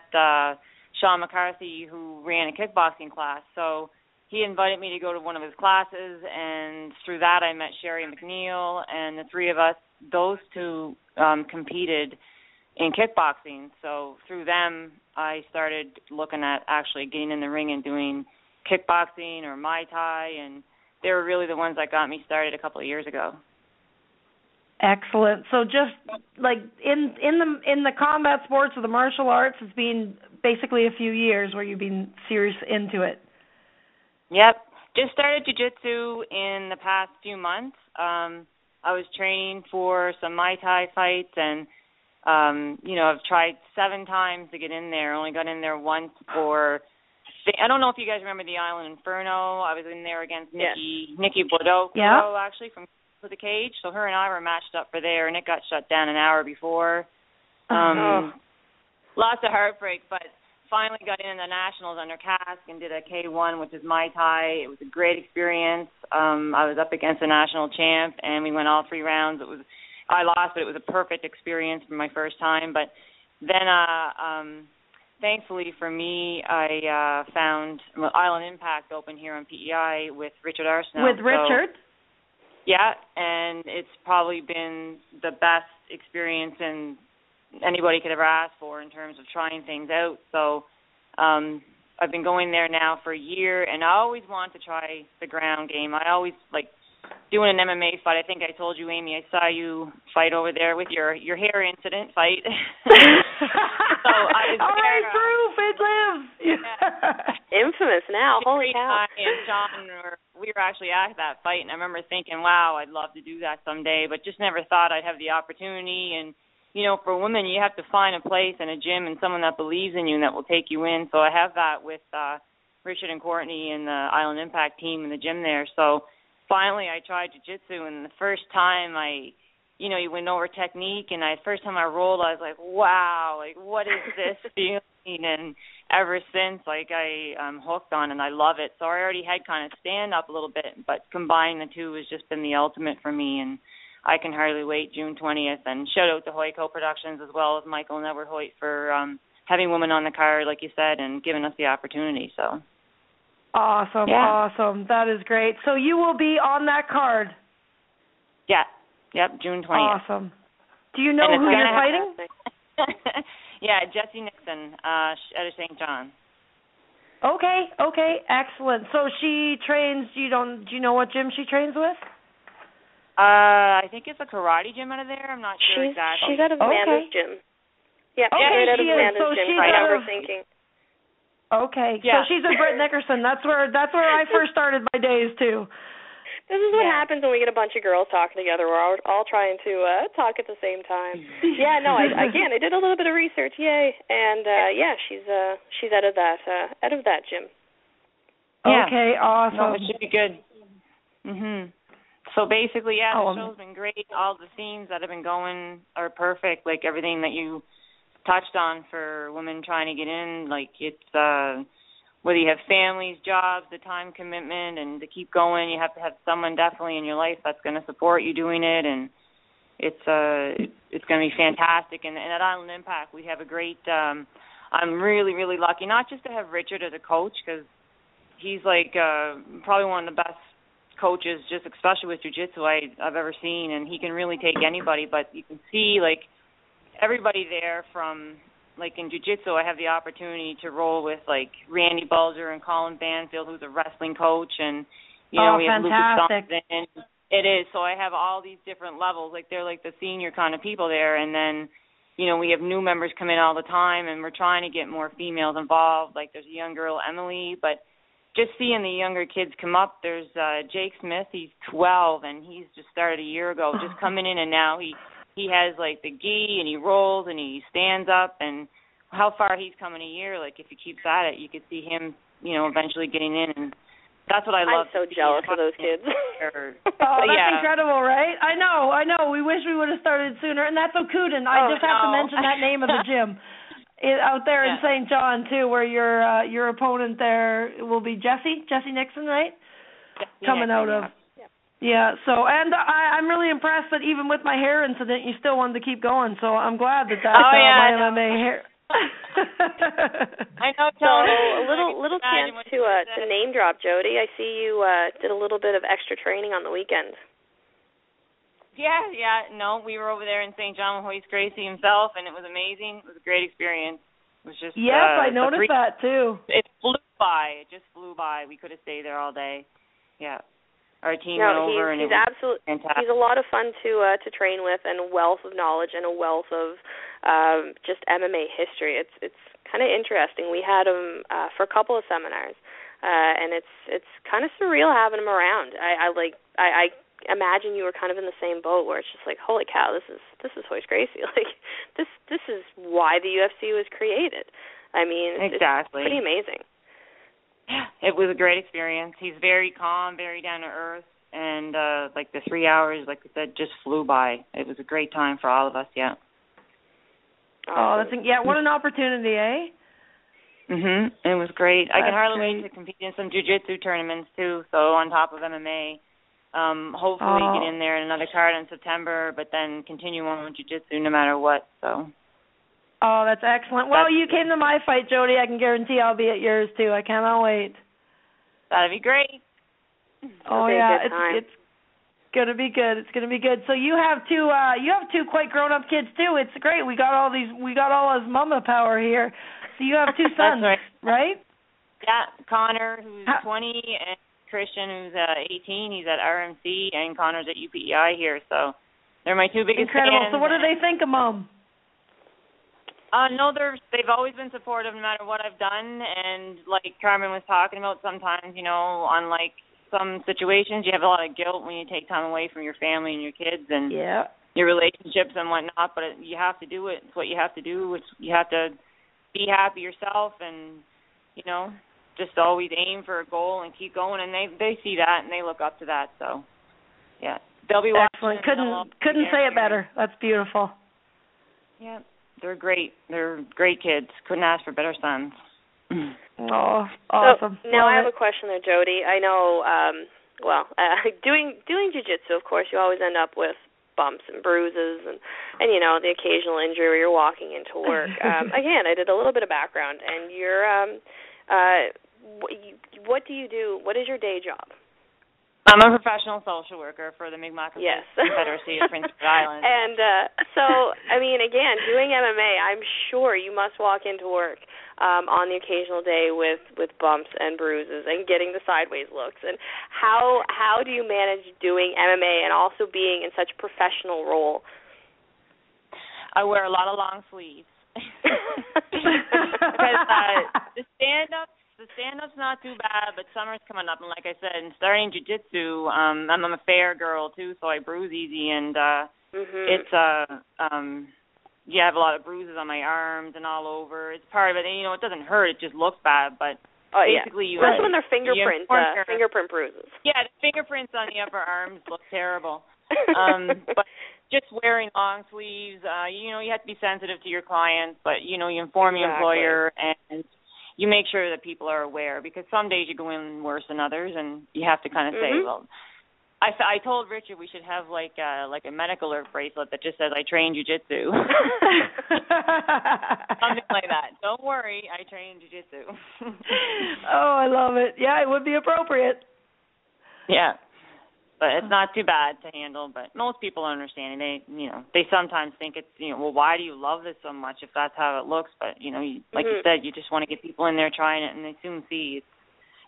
Sean McCarthy, who ran a kickboxing class. So he invited me to go to one of his classes, and through that I met Sherry McNeil, and the three of us, those two competed in kickboxing. So through them, I started looking at actually getting in the ring and doing kickboxing or Muay Thai, and they were really the ones that got me started a couple of years ago. Excellent. So just like in the combat sports or the martial arts, it's been basically a few years where you've been serious into it. Yep. Just started jiu-jitsu in the past few months. I was training for some Muay Thai fights, and I've tried 7 times to get in there. Only got in there once for. I don't know if you guys remember the Island Inferno. I was in there against Nikki Bordeaux, actually, from the Cage. So her and I were matched up for there, and it got shut down an hour before. Lots of heartbreak, but finally got in the Nationals under Cask and did a K1, which is Muay Thai. It was a great experience. I was up against the national champ, and we went all 3 rounds. I lost, but it was a perfect experience for my first time. But then thankfully for me, I found Island Impact open here on PEI with Richard Arsenault. With Richard? Yeah, and it's probably been the best experience anybody could ever ask for in terms of trying things out. So I've been going there now for a year, and I always want to try the ground game. I always like doing an MMA fight. I think I told you, Amy, I saw you fight over there with your hair incident fight. So I was all there, right, proof it lives. Yeah. Infamous now. Holy cow! And John, we were actually at that fight, and I remember thinking, wow, I'd love to do that someday, but just never thought I'd have the opportunity. And for women, you have to find a place in a gym and someone that believes in you and that will take you in. So I have that with Richard and Courtney and the Island Impact team in the gym there. So finally I tried jiu-jitsu, and the first time you went over technique, and the first time I rolled, I was like, wow, what is this feeling? And ever since, I'm hooked on it, and I love it. So I already had kind of stand up a little bit, but combining the two has just been the ultimate for me, and I can hardly wait June 20th. And shout out to Hoyt Co-Productions as well as Michael and Edward Hoyt for having women on the card, like you said, and giving us the opportunity. So awesome, awesome. That is great. So you will be on that card? Yeah. Yep, June 20th. Awesome. Do you know who you're fighting? Yeah, Jessie Nixon out of St. John. Okay, excellent. So she trains. Do you know what gym she trains with? I think it's a karate gym out of there. I'm not sure exactly. She's out of Amanda's gym. Yeah, right out of Amanda's gym. I remember thinking. Okay, so she's in Britt Nickerson. That's where I first started my days too. This is what happens when we get a bunch of girls talking together. We're all trying to talk at the same time. Yeah, no, I did a little bit of research. Yay. And she's out of that gym. Yeah. Okay, awesome. No, it should be good. Mhm. So basically, the show's been great. All the themes that have been going are perfect. Like everything that you touched on for women trying to get in, it's whether you have families, jobs, the time commitment, and to keep going, you have to have someone definitely in your life that's going to support you doing it, and it's going to be fantastic. And at Island Impact, we have a great. I'm really, really lucky, not just to have Richard as a coach, because he's probably one of the best coaches, just especially with jiu-jitsu I've ever seen, and he can really take anybody. But you can see everybody there from like in jiu-jitsu, I have the opportunity to roll with like Randy Bulger and Colin Banfield, who's a wrestling coach, and we have fantastic. Lucas Johnson. It is. So I have all these different levels. Like they're like the senior kind of people there, and then we have new members come in all the time, and we're trying to get more females involved. Like there's a young girl, Emily, but just seeing the younger kids come up. There's Jake Smith. He's 12, and he's just started a year ago, just coming in, and now he has like the gi, and he rolls, and he stands up, and how far he's come in a year. Like if he keeps at it, you could see him, eventually getting in, and that's what I love. I'm so jealous of those kids. That's incredible, right? I know. We wish we would have started sooner, and that's Okuden. I just have to mention that name of the gym. Out there in St. John, too, where your opponent there will be Jesse Nixon, right? Coming out of. Yeah, so, and I'm really impressed that even with my hair incident, you still wanted to keep going, so I'm glad that my MMA hair. I know, so a little chance to name drop, Jodi. I see you did a little bit of extra training on the weekend. Yeah. No, we were over there in St. John with Hoist Gracie himself, and it was amazing. It was a great experience. It was just I noticed that too. It flew by. It just flew by. We could have stayed there all day. Yeah. Our team went over, and it was fantastic. He's a lot of fun to train with, and a wealth of knowledge and a wealth of just MMA history. It's kind of interesting. We had him for a couple of seminars, and it's kind of surreal having him around. I imagine you were kind of in the same boat where it's just like, holy cow, this is Hoist Gracie. Like this is why the UFC was created. I mean, exactly. It's pretty amazing. Yeah, it was a great experience. He's very calm, very down to earth, and like the 3 hours, like I said, just flew by. It was a great time for all of us. Yeah. Oh, what an opportunity, eh? It was great. I can hardly wait to compete in some jiu-jitsu tournaments too. So on top of MMA. Hopefully get in there in another card in September, but then continue on with jiu-jitsu no matter what. So. Oh, that's excellent. Well, you came to my fight, Jodi. I can guarantee I'll be at yours too. I cannot wait. That'd be great. Oh yeah, it's gonna be good. It's gonna be good. So you have two quite grown-up kids too. It's great. We got all his mama power here. So you have two sons, right? Yeah, Connor, who's 20, and Christian, who's 18. He's at RMC, and Connor's at UPEI here. So they're my two biggest Incredible. fans. So what do they think of Mom? No, they've always been supportive no matter what I've done. And like Carmen was talking about, sometimes, on like some situations, you have a lot of guilt when you take time away from your family and your kids and your relationships and whatnot. But you have to do it. It's what you have to do. You have to be happy yourself and, just always aim for a goal and keep going. And they see that and they look up to that. So, yeah, they'll be watching. Excellent. Couldn't say it better. That's beautiful. Yeah. They're great. They're great kids. Couldn't ask for better sons. Oh, awesome. So now I have a question there, Jodi. I know, doing jiu-jitsu, of course, you always end up with bumps and bruises and the occasional injury where you're walking into work. Again, I did a little bit of background, and you're, what do you do? What is your day job? I'm a professional social worker for the Mi'kmaq Confederacy of Prince Edward Island. And so, I mean, again, doing MMA, I'm sure you must walk into work on the occasional day with bumps and bruises and getting the sideways looks. And how do you manage doing MMA and also being in such a professional role? I wear a lot of long sleeves. Because the stand-up's not too bad, but summer's coming up, and like I said, in starting jiu-jitsu, I'm a fair girl, too, so I bruise easy, and it's, I have a lot of bruises on my arms and all over. It's part of it, and, it doesn't hurt, it just looks bad, but basically especially when they're fingerprint bruises. Yeah, the fingerprints on the upper arms look terrible. But just wearing long sleeves, you have to be sensitive to your clients, but, you inform your employer, and you make sure that people are aware, because some days you go in worse than others, and you have to kind of say, well, I told Richard we should have like a medical alert bracelet that just says I train jiu-jitsu. Something like that. Don't worry, I train jiu-jitsu. Oh, I love it. Yeah, it would be appropriate. Yeah. But it's not too bad to handle. But most people are understanding. They sometimes think it's, well, why do you love this so much if that's how it looks? But, like you said, you just want to get people in there trying it, and they soon see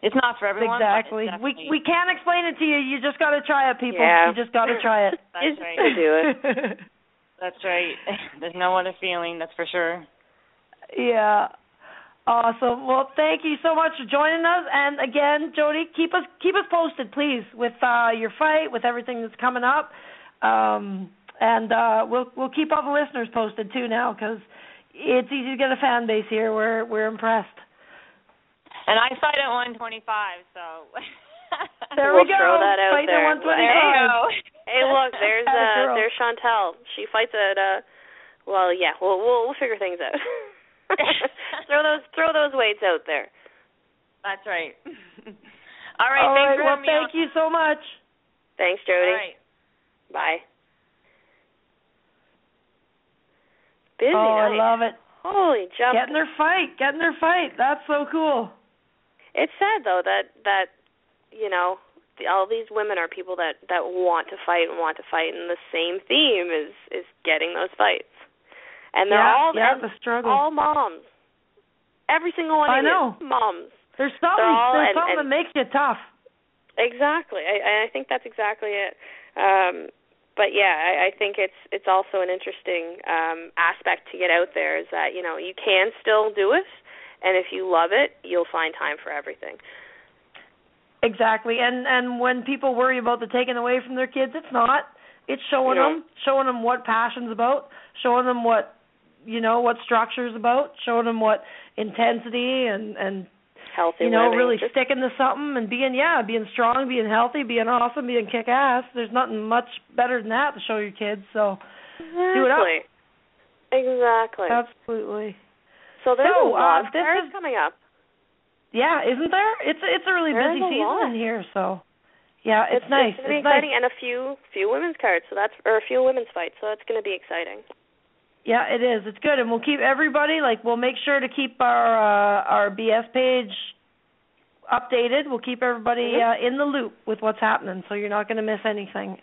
it's not for everyone. Exactly. We can't explain it to you. You just got to try it, people. Yeah. You just got to try it. That's right. To do it. That's right. There's no other feeling, that's for sure. Yeah. Awesome. Well, thank you so much for joining us. And again, Jodi, keep us posted, please, with your fight, with everything that's coming up. And we'll keep all the listeners posted too now, because it's easy to get a fan base here. We're impressed. And I fight at 125, so there we'll we go. Throw that out Fighting there. at 125. There you go. Hey, look, there's Chantelle. She fights at we'll figure things out. throw those weights out there. That's right. All right, thanks for having me on. Thank you so much. Thanks, Jodi. All right. Bye. Busy I night. love it. Holy jump. Getting their fight. That's so cool. It's sad, though, that all these women are people that want to fight, and the same theme is getting those fights. And they're the struggle. all moms. Every single one of you moms. There's something that makes you tough. Exactly. I think that's exactly it. But yeah, I think it's also an interesting aspect to get out there, is that, you can still do it, and if you love it, you'll find time for everything. Exactly. And when people worry about the taking away from their kids, it's not. It's showing them what passion's about, showing them what structure's about, showing them what intensity and healthy living, really sticking to something and being strong, being healthy, being awesome, being kick-ass. There's nothing much better than that to show your kids, so do it up. Exactly. Absolutely. So there's a lot of cards coming up. Yeah, isn't there? It's a really busy season in here, so yeah, it's nice. It's going to be exciting, and a few women's cards, a few women's fights, so that's going to be exciting. Yeah, it is. It's good, and we'll keep everybody, we'll make sure to keep our BS page updated. We'll keep everybody in the loop with what's happening, so you're not going to miss anything.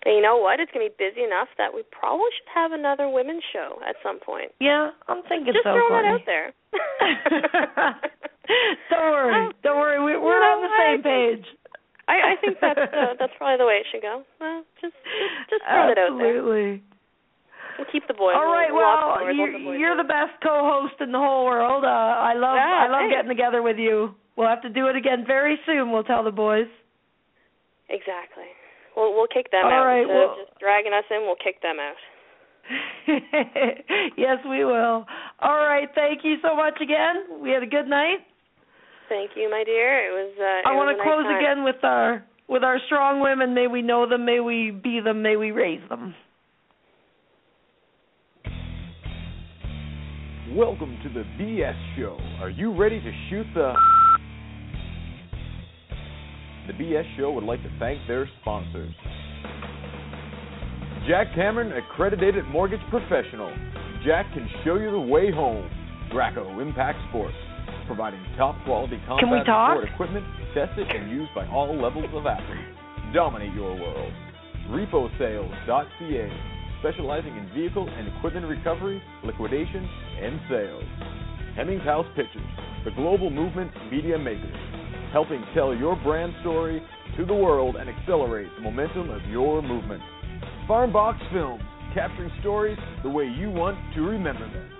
And you know what? It's going to be busy enough that we probably should have another women's show at some point. Yeah, I'm thinking Just so. Just throw that out there. Don't worry. We're on the same page. I think that's probably the way it should go. Well, just throw it out there. Absolutely. We'll keep the boys. All right. You're the best co-host in the whole world. I love getting together with you. We'll have to do it again very soon. We'll tell the boys. Exactly. We'll kick them out. All right. Instead of just dragging us in, we'll kick them out. Yes, we will. All right. Thank you so much again. We had a good night. Thank you, my dear. It was. I want to close again with our strong women. May we know them. May we be them. May we raise them. Welcome to the BS Show. Are you ready to shoot the... The BS Show would like to thank their sponsors. Jack Cameron, accredited mortgage professional. Jack can show you the way home. Graco Impact Sports, providing top quality combat sport equipment tested and used by all levels of athletes. Dominate your world. RepoSales.ca, specializing in vehicle and equipment recovery, liquidation, and sales. Hemmings House Pictures, the global movement media makers, helping tell your brand story to the world and accelerate the momentum of your movement. Farmbox Films, capturing stories the way you want to remember them.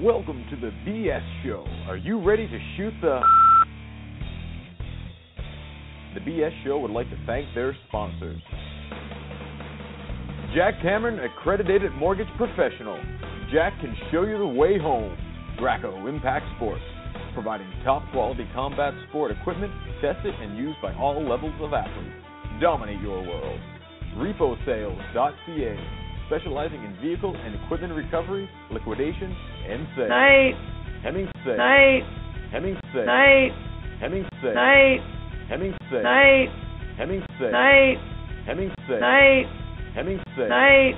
Welcome to the BS Show. Are you ready to shoot the... The BS Show would like to thank their sponsors. Jack Cameron, accredited mortgage professional. Jack can show you the way home. Graco Impact Sports, providing top-quality combat sport equipment tested and used by all levels of athletes. Dominate your world. RepoSales.ca, specializing in vehicle and equipment recovery, liquidation, and sale. Night. Hemming Sale. Night. Hemming Sale. Night. Hemming Sale. Night. Hemming Sale. Night. Hemming Sale. Night. Hemming Sale. Night. Hemming Sale. Night.